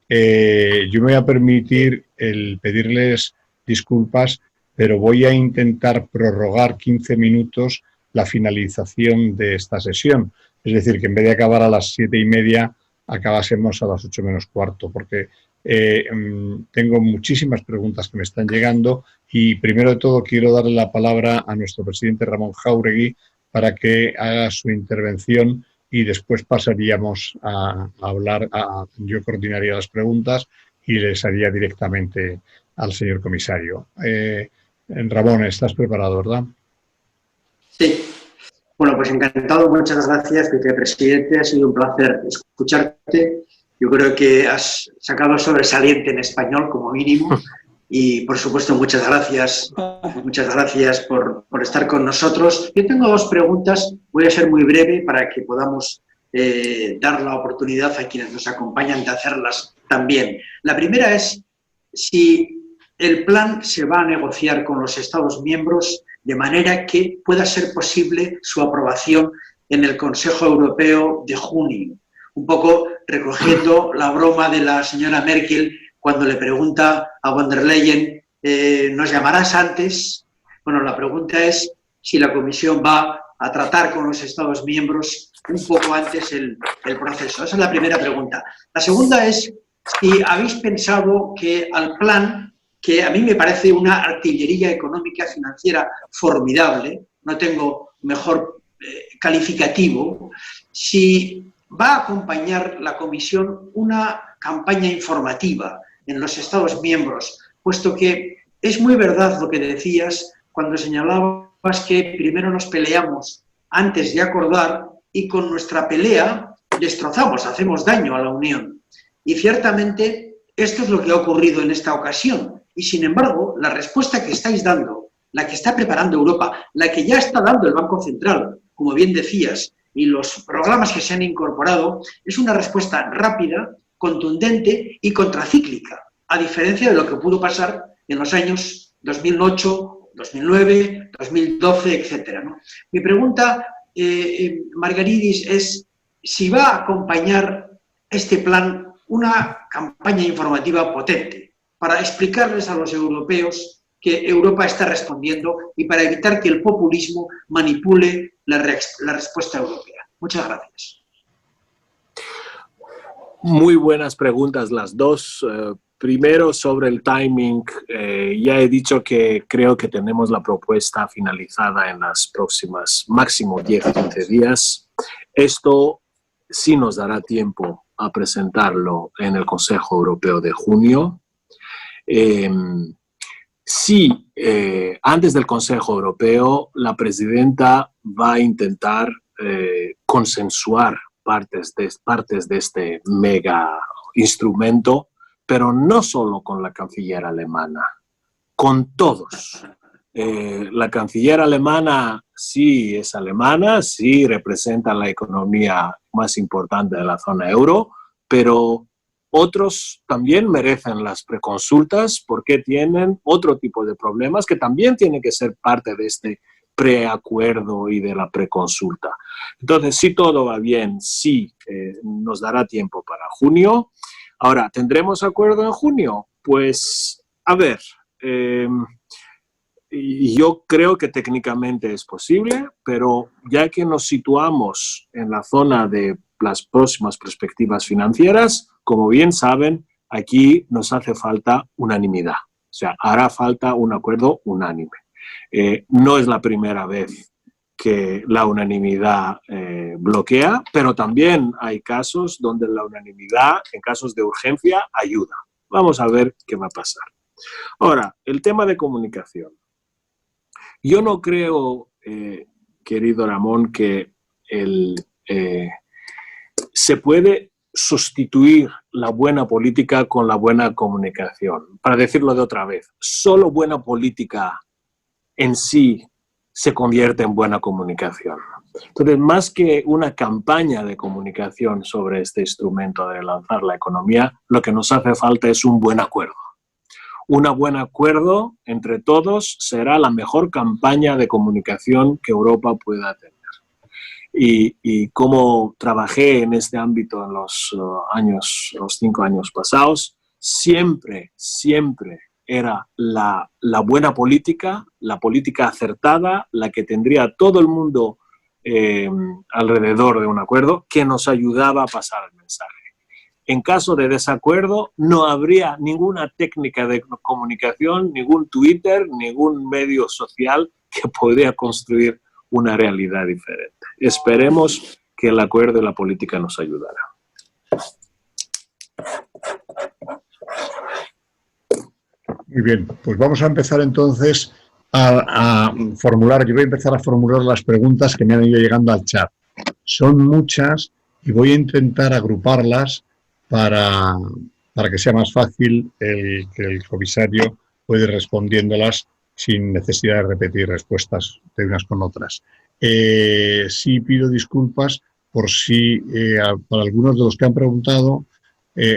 Yo me voy a permitir el pedirles disculpas, pero voy a intentar prorrogar 15 minutos la finalización de esta sesión. Es decir, que en vez de acabar a las 7:30, acabásemos a las 8 menos cuarto, porque tengo muchísimas preguntas que me están llegando y primero de todo quiero darle la palabra a nuestro presidente Ramón Jáuregui para que haga su intervención y después pasaríamos a hablar, yo coordinaría las preguntas y les haría directamente al señor comisario. Ramón, ¿estás preparado, verdad? Sí. Bueno, pues encantado. Muchas gracias, vicepresidente. Ha sido un placer escucharte. Yo creo que has sacado sobresaliente en español, como mínimo. Y, por supuesto, muchas gracias. Muchas gracias por estar con nosotros. Yo tengo dos preguntas. Voy a ser muy breve para que podamos dar la oportunidad a quienes nos acompañan de hacerlas también. La primera es si el plan se va a negociar con los Estados miembros de manera que pueda ser posible su aprobación en el Consejo Europeo de junio. Un poco recogiendo la broma de la señora Merkel cuando le pregunta a von der Leyen, ¿nos llamarás antes? Bueno, la pregunta es si la Comisión va a tratar con los Estados miembros un poco antes el proceso. Esa es la primera pregunta. La segunda es si habéis pensado que al plan, que a mí me parece una artillería económica financiera formidable, no tengo mejor calificativo, si va a acompañar la Comisión una campaña informativa en los Estados miembros, puesto que es muy verdad lo que decías cuando señalabas que primero nos peleamos antes de acordar y con nuestra pelea destrozamos, hacemos daño a la Unión. Y ciertamente esto es lo que ha ocurrido en esta ocasión. Y, sin embargo, la respuesta que estáis dando, la que está preparando Europa, la que ya está dando el Banco Central, como bien decías, y los programas que se han incorporado, es una respuesta rápida, contundente y contracíclica, a diferencia de lo que pudo pasar en los años 2008, 2009, 2012, etc., ¿no? Mi pregunta, Margaridis, es si va a acompañar este plan una campaña informativa potente, para explicarles a los europeos que Europa está respondiendo y para evitar que el populismo manipule la respuesta europea. Muchas gracias. Muy buenas preguntas las dos. Primero, sobre el timing, ya he dicho que creo que tenemos la propuesta finalizada en las próximas máximo 10-15 días. Esto sí nos dará tiempo a presentarlo en el Consejo Europeo de junio. Sí, antes del Consejo Europeo, la presidenta va a intentar consensuar partes de este mega instrumento, pero no solo con la canciller alemana, con todos. La canciller alemana sí es alemana, sí representa la economía más importante de la zona euro, pero otros también merecen las preconsultas porque tienen otro tipo de problemas que también tienen que ser parte de este preacuerdo y de la preconsulta. Entonces, si todo va bien, sí, nos dará tiempo para junio. Ahora, ¿tendremos acuerdo en junio? Pues, a ver, yo creo que técnicamente es posible, pero ya que nos situamos en la zona de las próximas perspectivas financieras, como bien saben, aquí nos hace falta unanimidad. O sea, hará falta un acuerdo unánime. No es la primera vez que la unanimidad bloquea, pero también hay casos donde la unanimidad, en casos de urgencia, ayuda. Vamos a ver qué va a pasar. Ahora, el tema de comunicación. Yo no creo, querido Ramón, que se puede sustituir la buena política con la buena comunicación. Para decirlo de otra vez, solo buena política en sí se convierte en buena comunicación. Entonces, más que una campaña de comunicación sobre este instrumento de lanzar la economía, lo que nos hace falta es un buen acuerdo. Un buen acuerdo entre todos será la mejor campaña de comunicación que Europa pueda tener. Y como trabajé en este ámbito en los 5 años pasados, siempre era la buena política, la política acertada, la que tendría a todo el mundo alrededor de un acuerdo, que nos ayudaba a pasar el mensaje. En caso de desacuerdo, no habría ninguna técnica de comunicación, ningún Twitter, ningún medio social que podría construir una realidad diferente. Esperemos que el acuerdo y la política nos ayudará. Muy bien, pues vamos a empezar entonces a formular. Yo voy a empezar a formular las preguntas que me han ido llegando al chat. Son muchas y voy a intentar agruparlas para que sea más fácil que el comisario pueda ir respondiéndolas sin necesidad de repetir respuestas de unas con otras. Sí pido disculpas por si para algunos de los que han preguntado,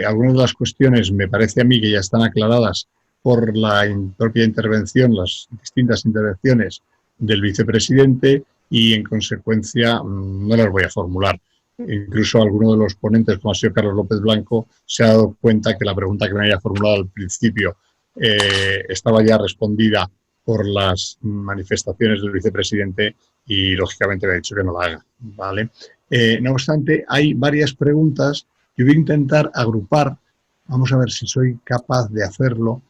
algunas de las cuestiones me parece a mí que ya están aclaradas por la propia intervención, las distintas intervenciones del vicepresidente y en consecuencia no las voy a formular. Incluso alguno de los ponentes, como ha sido Carlos López Blanco, se ha dado cuenta que la pregunta que me había formulado al principio estaba ya respondida por las manifestaciones del vicepresidente y, lógicamente, me ha dicho que no la haga, ¿vale? No obstante, hay varias preguntas. Yo voy a intentar agrupar, vamos a ver si soy capaz de hacerlo,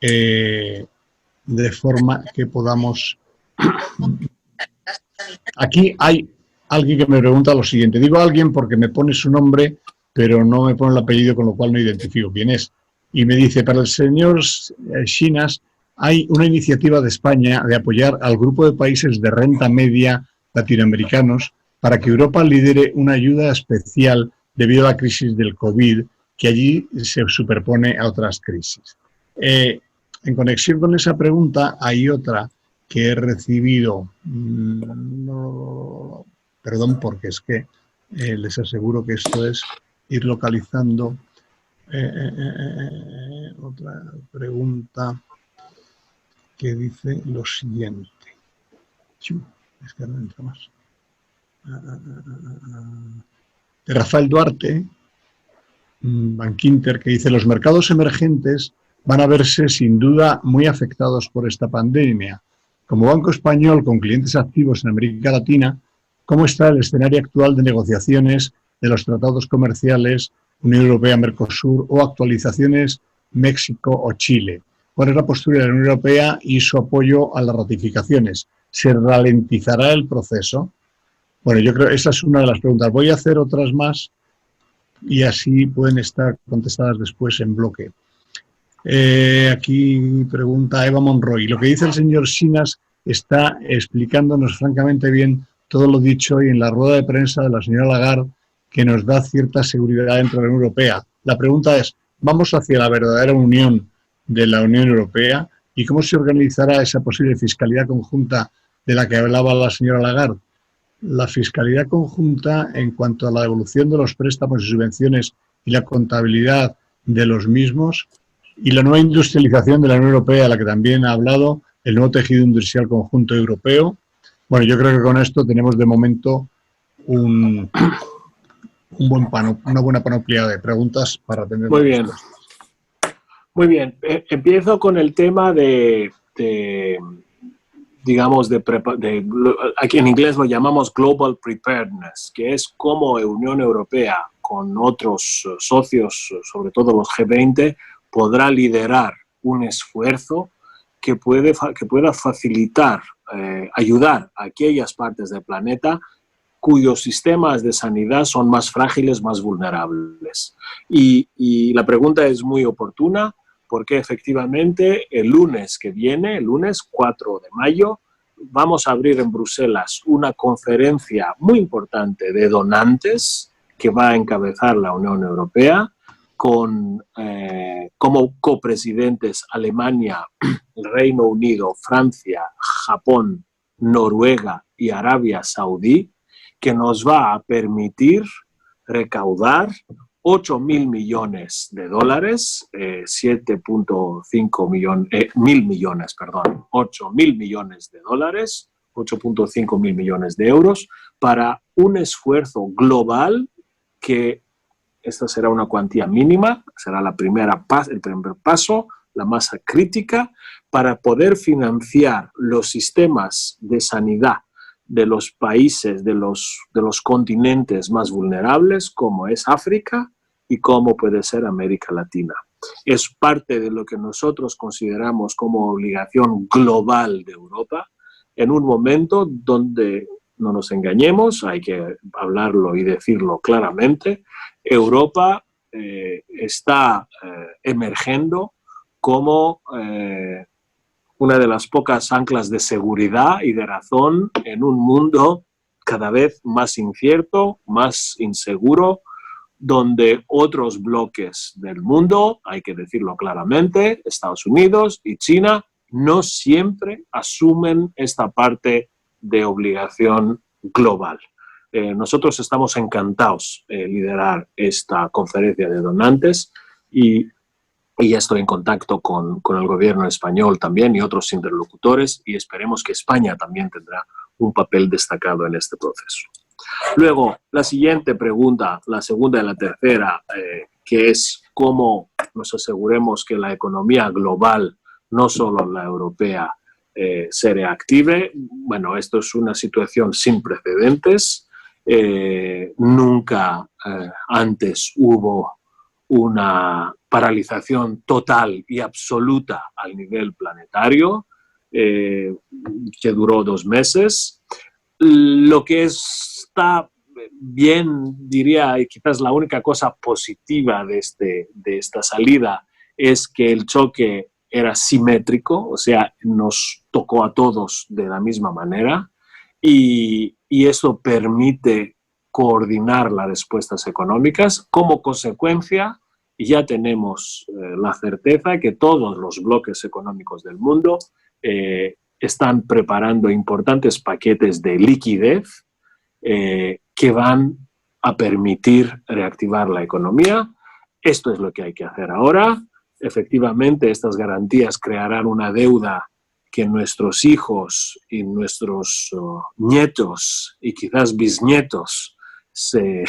de forma que podamos... Aquí hay alguien que me pregunta lo siguiente. Digo alguien porque me pone su nombre, pero no me pone el apellido, con lo cual no identifico quién es. Y me dice, para el señor Chinas, hay una iniciativa de España de apoyar al grupo de países de renta media latinoamericanos para que Europa lidere una ayuda especial debido a la crisis del COVID, que allí se superpone a otras crisis. En conexión con esa pregunta, hay otra que he recibido, perdón, porque es que les aseguro que esto es ir localizando. Otra pregunta que dice lo siguiente. Es que no entra más. De Rafael Duarte, Bankinter, que dice: los mercados emergentes van a verse sin duda muy afectados por esta pandemia. Como Banco Español con clientes activos en América Latina, ¿cómo está el escenario actual de negociaciones de los tratados comerciales Unión Europea-Mercosur o actualizaciones México o Chile? ¿Cuál es la postura de la Unión Europea y su apoyo a las ratificaciones? ¿Se ralentizará el proceso? Bueno, yo creo que esa es una de las preguntas. Voy a hacer otras más y así pueden estar contestadas después en bloque. Aquí pregunta Eva Monroy. Lo que dice el señor Chinas está explicándonos francamente bien todo lo dicho hoy en la rueda de prensa de la señora Lagarde, que nos da cierta seguridad dentro de la Unión Europea. La pregunta es, ¿vamos hacia la verdadera unión de la Unión Europea? ¿Y cómo se organizará esa posible fiscalidad conjunta de la que hablaba la señora Lagarde? La fiscalidad conjunta en cuanto a la devolución de los préstamos y subvenciones y la contabilidad de los mismos, y la nueva industrialización de la Unión Europea, a la que también ha hablado, el nuevo tejido industrial conjunto europeo, Bueno, yo creo que con esto tenemos de momento una buena panoplia de preguntas para tener. Muy bien. Muy bien. Empiezo con el tema digamos, aquí en inglés lo llamamos Global Preparedness, que es cómo Unión Europea con otros socios, sobre todo los G20, podrá liderar un esfuerzo que pueda facilitar, ayudar a aquellas partes del planeta cuyos sistemas de sanidad son más frágiles, más vulnerables. Y la pregunta es muy oportuna porque efectivamente el lunes que viene, el lunes 4 de mayo, vamos a abrir en Bruselas una conferencia muy importante de donantes que va a encabezar la Unión Europea con como copresidentes Alemania, el Reino Unido, Francia, Japón, Noruega y Arabia Saudí, que nos va a permitir recaudar 8.000 millones de dólares, 7.5 mil millones, perdón, 8.000 millones de dólares, 8.5 mil millones de euros, para un esfuerzo global que esta será una cuantía mínima, será el primer paso, la masa crítica, para poder financiar los sistemas de sanidad de los países, de los continentes más vulnerables, como es África y como puede ser América Latina. Es parte de lo que nosotros consideramos como obligación global de Europa, en un momento donde, no nos engañemos, hay que hablarlo y decirlo claramente, Europa está emergiendo como una de las pocas anclas de seguridad y de razón en un mundo cada vez más incierto, más inseguro, donde otros bloques del mundo, hay que decirlo claramente, Estados Unidos y China, no siempre asumen esta parte de obligación global. Nosotros estamos encantados de liderar esta conferencia de donantes y ya estoy en contacto con el gobierno español también y otros interlocutores y esperemos que España también tendrá un papel destacado en este proceso. Luego, la siguiente pregunta, la segunda y la tercera, que es cómo nos aseguremos que la economía global, no solo la europea, se reactive. Bueno, esto es una situación sin precedentes. Nunca antes hubo una paralización total y absoluta al nivel planetario, que duró 2 meses. Lo que está bien, diría, y quizás la única cosa positiva de esta salida es que el choque era simétrico, o sea, nos tocó a todos de la misma manera y eso permite coordinar las respuestas económicas. Como consecuencia, ya tenemos la certeza que todos los bloques económicos del mundo están preparando importantes paquetes de liquidez que van a permitir reactivar la economía. Esto es lo que hay que hacer ahora. Efectivamente, estas garantías crearán una deuda que nuestros hijos y nuestros nietos y quizás bisnietos se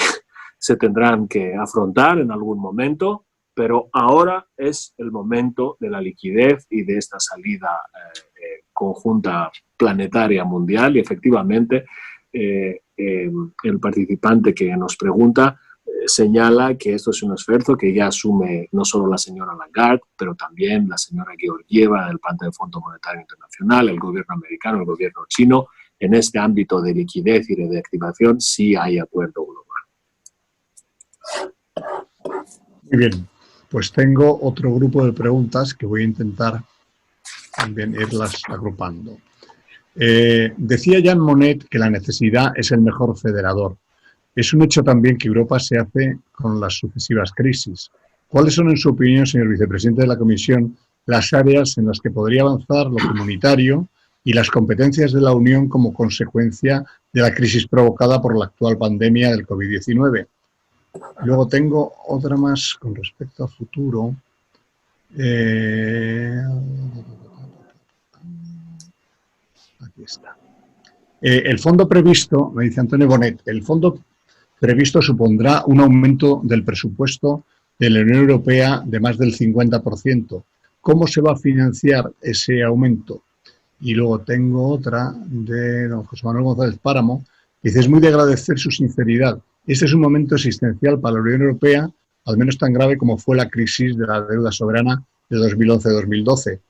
tendrán que afrontar en algún momento, pero ahora es el momento de la liquidez y de esta salida conjunta planetaria mundial y efectivamente el participante que nos pregunta señala que esto es un esfuerzo que ya asume no solo la señora Lagarde, pero también la señora Georgieva del Fondo Monetario Internacional, el gobierno americano, el gobierno chino. En este ámbito de liquidez y de reactivación sí hay acuerdo global. Muy bien, pues tengo otro grupo de preguntas que voy a intentar también irlas agrupando. Decía Jean Monnet que la necesidad es el mejor federador. Es un hecho también que Europa se hace con las sucesivas crisis. ¿Cuáles son, en su opinión, señor vicepresidente de la Comisión, las áreas en las que podría avanzar lo comunitario y las competencias de la Unión como consecuencia de la crisis provocada por la actual pandemia del COVID-19? Luego tengo otra más con respecto a futuro. Aquí está. El fondo previsto, me dice Antonio Bonet, el fondo previsto supondrá un aumento del presupuesto de la Unión Europea de más del 50%. ¿Cómo se va a financiar ese aumento? Y luego tengo otra de don José Manuel González Páramo, que dice: es muy de agradecer su sinceridad. Este es un momento existencial para la Unión Europea, al menos tan grave como fue la crisis de la deuda soberana de 2011-2012.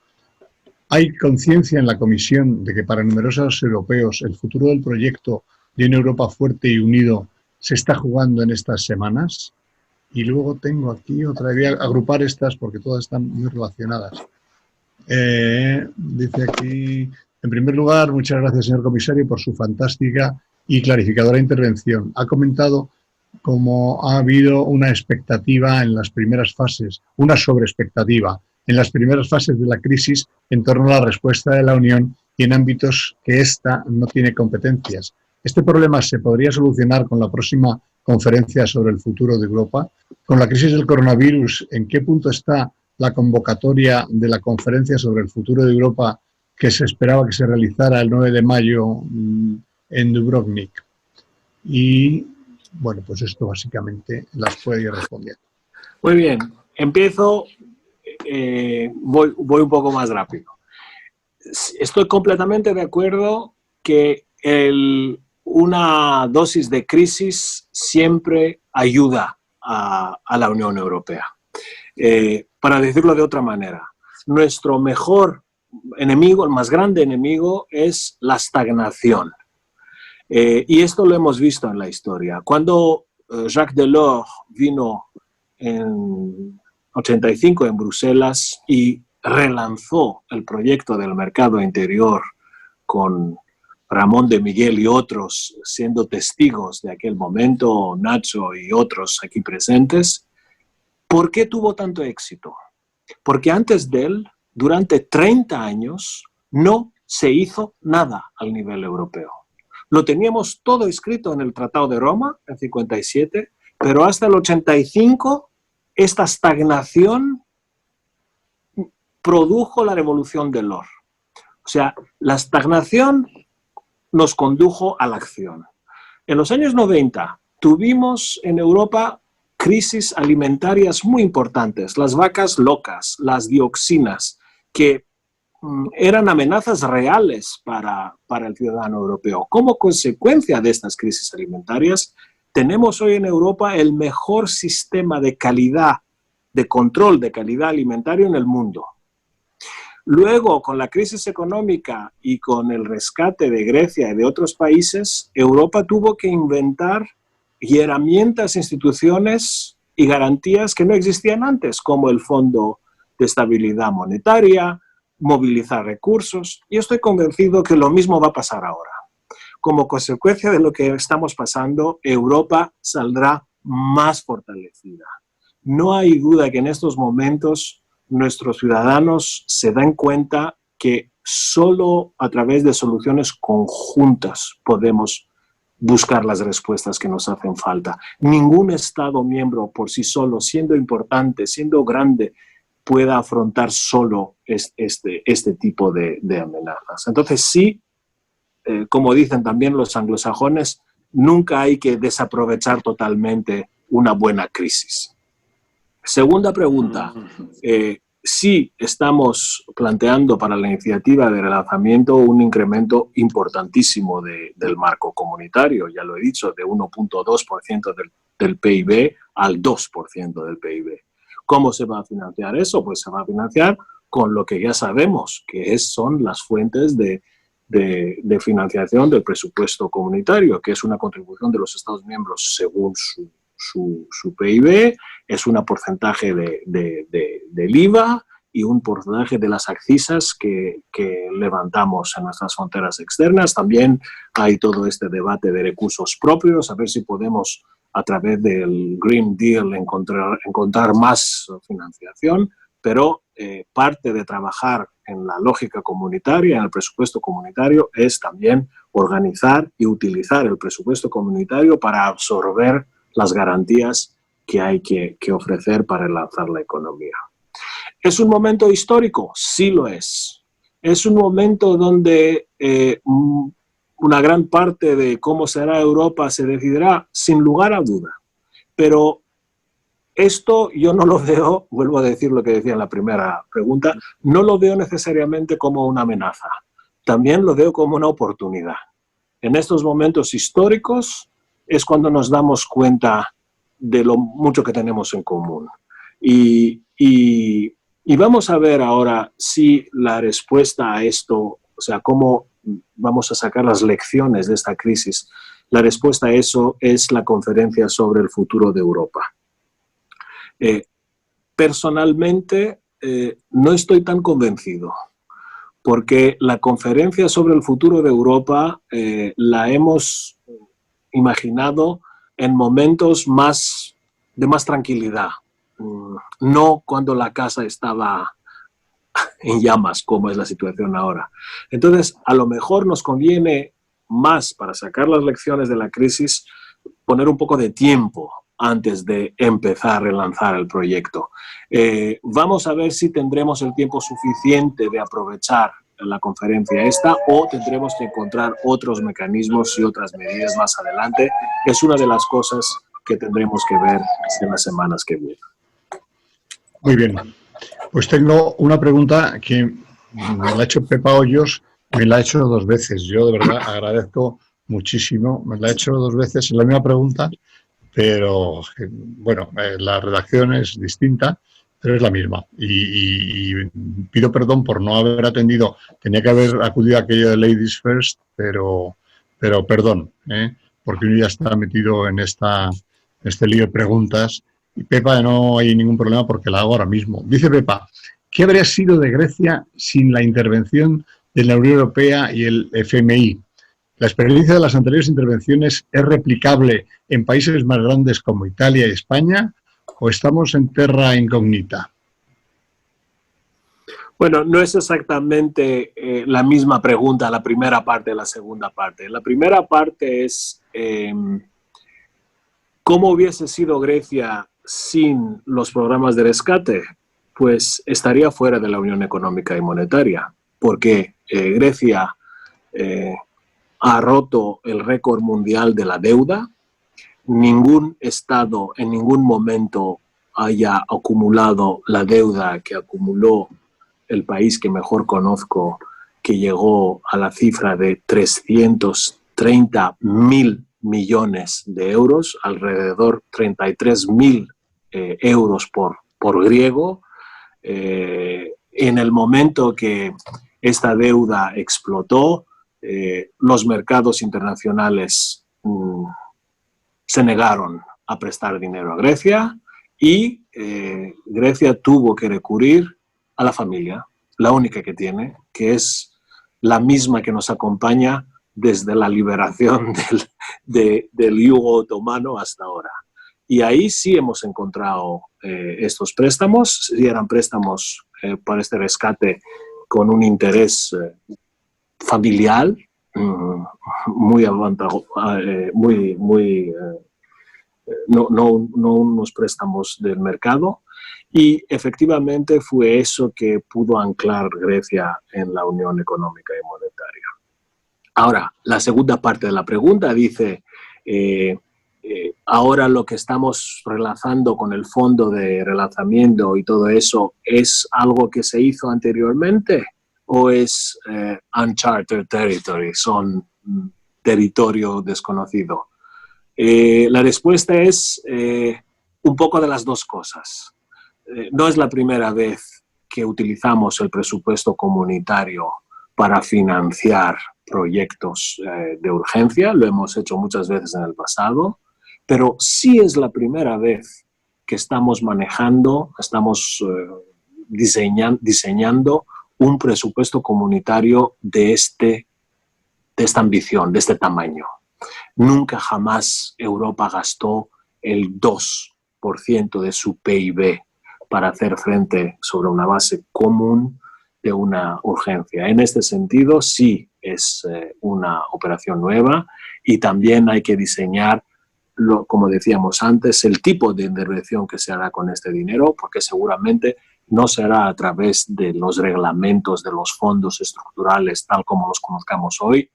¿Hay conciencia en la Comisión de que para numerosos europeos el futuro del proyecto de una Europa fuerte y unido se está jugando en estas semanas? Y luego tengo aquí otra, voy a agrupar estas porque todas están muy relacionadas. Dice aquí, en primer lugar, muchas gracias, señor comisario, por su fantástica y clarificadora intervención. Ha comentado cómo ha habido una expectativa en las primeras fases, una sobreexpectativa en las primeras fases de la crisis en torno a la respuesta de la Unión y en ámbitos que ésta no tiene competencias. ¿Este problema se podría solucionar con la próxima conferencia sobre el futuro de Europa? Con la crisis del coronavirus, ¿en qué punto está la convocatoria de la conferencia sobre el futuro de Europa que se esperaba que se realizara el 9 de mayo en Dubrovnik? Y, bueno, pues esto básicamente las puede ir respondiendo. Muy bien, empiezo, voy un poco más rápido. Estoy completamente de acuerdo que una dosis de crisis siempre ayuda a la Unión Europea. Para decirlo de otra manera, nuestro mejor enemigo, el más grande enemigo, es la estagnación. Y esto lo hemos visto en la historia. Cuando Jacques Delors vino en 85 en Bruselas y relanzó el proyecto del mercado interior con Ramón de Miguel y otros siendo testigos de aquel momento, Nacho y otros aquí presentes, ¿por qué tuvo tanto éxito? Porque antes de él, durante 30 años, no se hizo nada al nivel europeo. Lo teníamos todo escrito en el Tratado de Roma, en 57, pero hasta el 85, esta estagnación produjo la revolución del oro. O sea, la estagnación nos condujo a la acción. En los años 90 tuvimos en Europa crisis alimentarias muy importantes, las vacas locas, las dioxinas, que eran amenazas reales para el ciudadano europeo. Como consecuencia de estas crisis alimentarias, tenemos hoy en Europa el mejor sistema de calidad, de control de calidad alimentaria en el mundo. Luego, con la crisis económica y con el rescate de Grecia y de otros países, Europa tuvo que inventar herramientas, instituciones y garantías que no existían antes, como el Fondo de Estabilidad Monetaria, movilizar recursos. Y estoy convencido que lo mismo va a pasar ahora. Como consecuencia de lo que estamos pasando, Europa saldrá más fortalecida. No hay duda que en estos momentos nuestros ciudadanos se dan cuenta que solo a través de soluciones conjuntas podemos buscar las respuestas que nos hacen falta. Ningún Estado miembro por sí solo, siendo importante, siendo grande, pueda afrontar solo este tipo de amenazas. Entonces sí, como dicen también los anglosajones, nunca hay que desaprovechar totalmente una buena crisis. Segunda pregunta, sí estamos planteando para la iniciativa de relanzamiento un incremento importantísimo del marco comunitario, ya lo he dicho, de 1.2% del PIB al 2% del PIB. ¿Cómo se va a financiar eso? Pues se va a financiar con lo que ya sabemos, que son las fuentes de financiación del presupuesto comunitario, que es una contribución de los Estados miembros según su PIB, es un porcentaje del IVA y un porcentaje de las accisas que levantamos en nuestras fronteras externas. También hay todo este debate de recursos propios, a ver si podemos a través del Green Deal encontrar más financiación, pero parte de trabajar en la lógica comunitaria, en el presupuesto comunitario, es también organizar y utilizar el presupuesto comunitario para absorber las garantías que hay que ofrecer para relanzar la economía. ¿Es un momento histórico? Sí lo es. Es un momento donde una gran parte de cómo será Europa se decidirá sin lugar a duda. Pero esto yo no lo veo, vuelvo a decir lo que decía en la primera pregunta, no lo veo necesariamente como una amenaza. También lo veo como una oportunidad. En estos momentos históricos es cuando nos damos cuenta de lo mucho que tenemos en común. Y vamos a ver ahora si la respuesta a esto, o sea, cómo vamos a sacar las lecciones de esta crisis. La respuesta a eso es la conferencia sobre el futuro de Europa. Personalmente, no estoy tan convencido, porque la conferencia sobre el futuro de Europa la hemos imaginado en momentos de más tranquilidad, no cuando la casa estaba en llamas, como es la situación ahora. Entonces, a lo mejor nos conviene más, para sacar las lecciones de la crisis, poner un poco de tiempo antes de empezar a relanzar el proyecto. Vamos a ver si tendremos el tiempo suficiente de aprovechar la conferencia esta, o tendremos que encontrar otros mecanismos y otras medidas más adelante. Es una de las cosas que tendremos que ver en las semanas que vienen. Muy bien. Pues tengo una pregunta que me la ha hecho Pepa Hoyos, me la ha hecho 2 veces. Yo de verdad agradezco muchísimo. Me la ha hecho 2 veces la misma pregunta, pero bueno, la redacción es distinta, pero es la misma. Y pido perdón por no haber atendido. Tenía que haber acudido a aquello de Ladies First, pero perdón, porque uno ya está metido en este lío de preguntas. Y Pepa, no hay ningún problema porque la hago ahora mismo. Dice Pepa, ¿qué habría sido de Grecia sin la intervención de la Unión Europea y el FMI? ¿La experiencia de las anteriores intervenciones es replicable en países más grandes como Italia y España, o estamos en terra incógnita? Bueno, no es exactamente la misma pregunta, la primera parte y la segunda parte. La primera parte es ¿cómo hubiese sido Grecia sin los programas de rescate? Pues estaría fuera de la Unión Económica y Monetaria, porque Grecia ha roto el récord mundial de la deuda. Ningún Estado en ningún momento haya acumulado la deuda que acumuló el país que mejor conozco, que llegó a la cifra de 330.000 millones de euros, alrededor 33.000 euros por griego. En el momento que esta deuda explotó, los mercados internacionales se negaron a prestar dinero a Grecia y Grecia tuvo que recurrir a la familia, la única que tiene, que es la misma que nos acompaña desde la liberación del yugo otomano hasta ahora. Y ahí sí hemos encontrado estos préstamos, sí eran préstamos para este rescate con un interés familiar, muy avantajoso, no unos préstamos del mercado, y efectivamente fue eso que pudo anclar Grecia en la Unión Económica y Monetaria. Ahora, la segunda parte de la pregunta dice, ahora lo que estamos relanzando con el fondo de relanzamiento y todo eso, ¿es algo que se hizo anteriormente o es uncharted territory, son territorio desconocido? La respuesta es un poco de las dos cosas. No es la primera vez que utilizamos el presupuesto comunitario para financiar proyectos de urgencia, lo hemos hecho muchas veces en el pasado, pero sí es la primera vez que estamos manejando, estamos diseñando un presupuesto comunitario de esta ambición, de este tamaño. Nunca jamás Europa gastó el 2% de su PIB para hacer frente sobre una base común de una urgencia. En este sentido, sí es una operación nueva y también hay que diseñar, como decíamos antes, el tipo de intervención que se hará con este dinero, porque seguramente no será a través de los reglamentos de los fondos estructurales tal como los conozcamos hoy,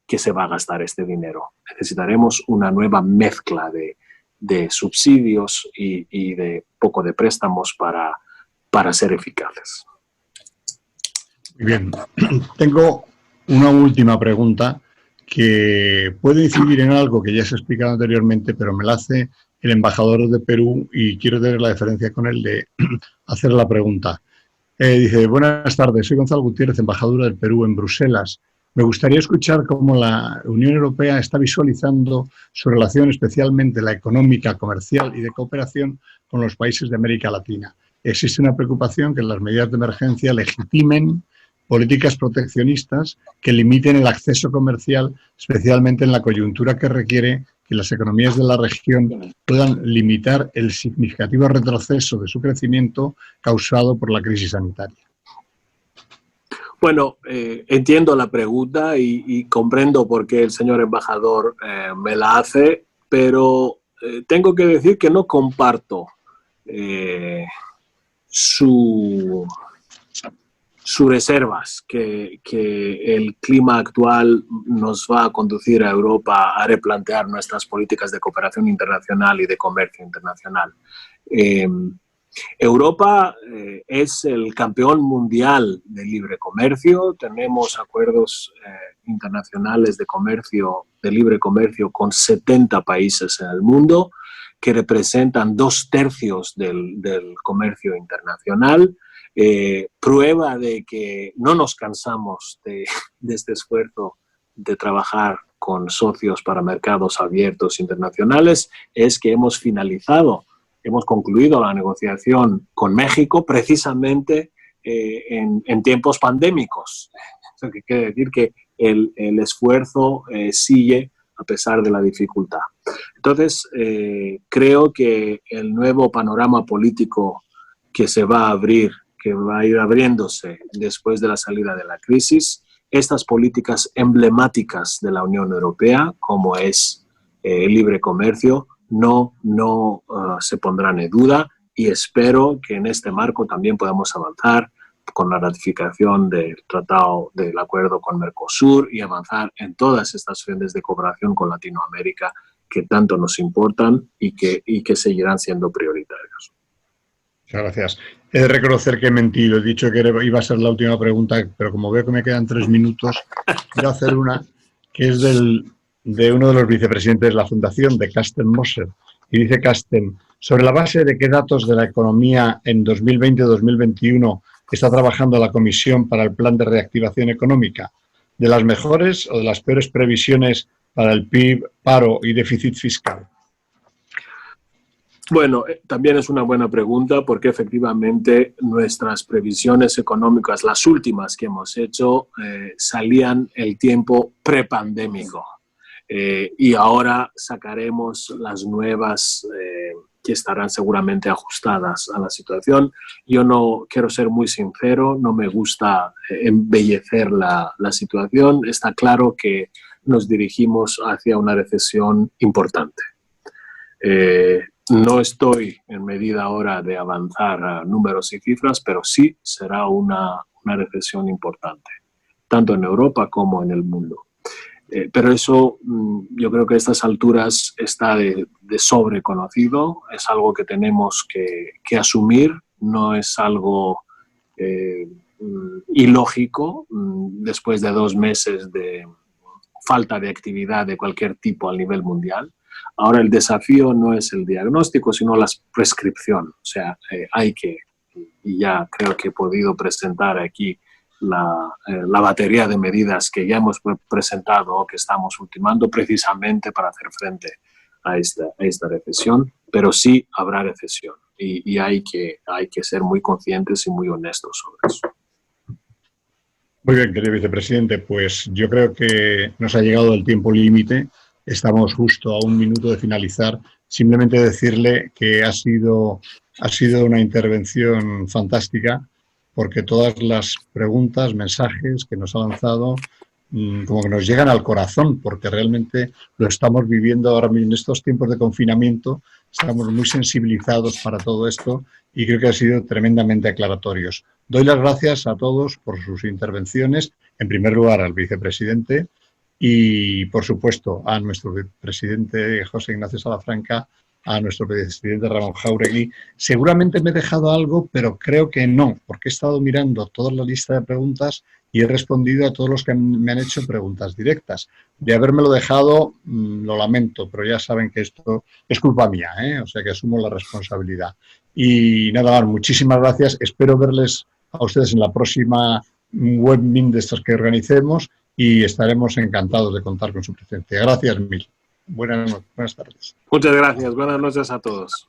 que se va a gastar este dinero. Necesitaremos una nueva mezcla de subsidios y de poco de préstamos para ser eficaces. Muy bien. Tengo una última pregunta que puede incidir en algo que ya se ha explicado anteriormente, pero me la hace el embajador de Perú y quiero tener la deferencia con él de hacer la pregunta. Dice, buenas tardes, soy Gonzalo Gutiérrez, embajador del Perú en Bruselas. Me gustaría escuchar cómo la Unión Europea está visualizando su relación, especialmente la económica, comercial y de cooperación con los países de América Latina. Existe una preocupación que las medidas de emergencia legitimen políticas proteccionistas que limiten el acceso comercial, especialmente en la coyuntura que requiere que las economías de la región puedan limitar el significativo retroceso de su crecimiento causado por la crisis sanitaria. Bueno, entiendo la pregunta y comprendo por qué el señor embajador me la hace, pero tengo que decir que no comparto sus reservas, que el clima actual nos va a conducir a Europa a replantear nuestras políticas de cooperación internacional y de comercio internacional. Europa es el campeón mundial de libre comercio. Tenemos acuerdos internacionales de libre comercio con 70 países en el mundo que representan 2/3 del comercio internacional. Prueba de que no nos cansamos de este esfuerzo de trabajar con socios para mercados abiertos internacionales es que hemos concluido la negociación con México precisamente en tiempos pandémicos. Eso quiere decir que el esfuerzo sigue a pesar de la dificultad. Entonces, creo que el nuevo panorama político que se va a abrir, que va a ir abriéndose después de la salida de la crisis, estas políticas emblemáticas de la Unión Europea, como es el libre comercio, no se pondrán en duda y espero que en este marco también podamos avanzar con la ratificación del tratado del acuerdo con Mercosur y avanzar en todas estas frentes de cooperación con Latinoamérica que tanto nos importan y que seguirán siendo prioritarios. Muchas gracias. He de reconocer que he mentido. He dicho que iba a ser la última pregunta, pero como veo que me quedan 3 minutos, quiero hacer una que es de uno de los vicepresidentes de la Fundación, de Carsten Moser. Y dice Carsten, ¿sobre la base de qué datos de la economía en 2020-2021 está trabajando la Comisión para el Plan de Reactivación Económica? ¿De las mejores o de las peores previsiones para el PIB, paro y déficit fiscal? Bueno, también es una buena pregunta porque efectivamente nuestras previsiones económicas, las últimas que hemos hecho, salían el tiempo prepandémico. Y ahora sacaremos las nuevas que estarán seguramente ajustadas a la situación. Yo no quiero ser muy sincero, no me gusta embellecer la situación. Está claro que nos dirigimos hacia una recesión importante. No estoy en medida ahora de avanzar a números y cifras, pero sí será una recesión importante, tanto en Europa como en el mundo. Pero eso yo creo que a estas alturas está de sobreconocido, es algo que tenemos que asumir, no es algo ilógico después de 2 meses de falta de actividad de cualquier tipo a nivel mundial. Ahora el desafío no es el diagnóstico, sino la prescripción. O sea, y ya creo que he podido presentar aquí la batería de medidas que ya hemos presentado o que estamos ultimando precisamente para hacer frente a esta recesión, pero sí habrá recesión y hay que ser muy conscientes y muy honestos sobre eso. Muy bien, querido vicepresidente, pues yo creo que nos ha llegado el tiempo límite, estamos justo a 1 minuto de finalizar. Simplemente decirle que ha sido una intervención fantástica, porque todas las preguntas, mensajes que nos ha lanzado, como que nos llegan al corazón, porque realmente lo estamos viviendo ahora mismo en estos tiempos de confinamiento, estamos muy sensibilizados para todo esto y creo que ha sido tremendamente aclaratorios. Doy las gracias a todos por sus intervenciones, en primer lugar al vicepresidente y, por supuesto, a nuestro presidente José Ignacio Salafranca, a nuestro presidente Ramón Jáuregui. Seguramente me he dejado algo, pero creo que no, porque he estado mirando toda la lista de preguntas y he respondido a todos los que me han hecho preguntas directas. De habérmelo dejado, lo lamento, pero ya saben que esto es culpa mía, o sea que asumo la responsabilidad. Y nada más, muchísimas gracias. Espero verles a ustedes en la próxima webmin de estas que organicemos y estaremos encantados de contar con su presencia. Gracias mil. Buenas tardes. Muchas gracias. Buenas noches a todos.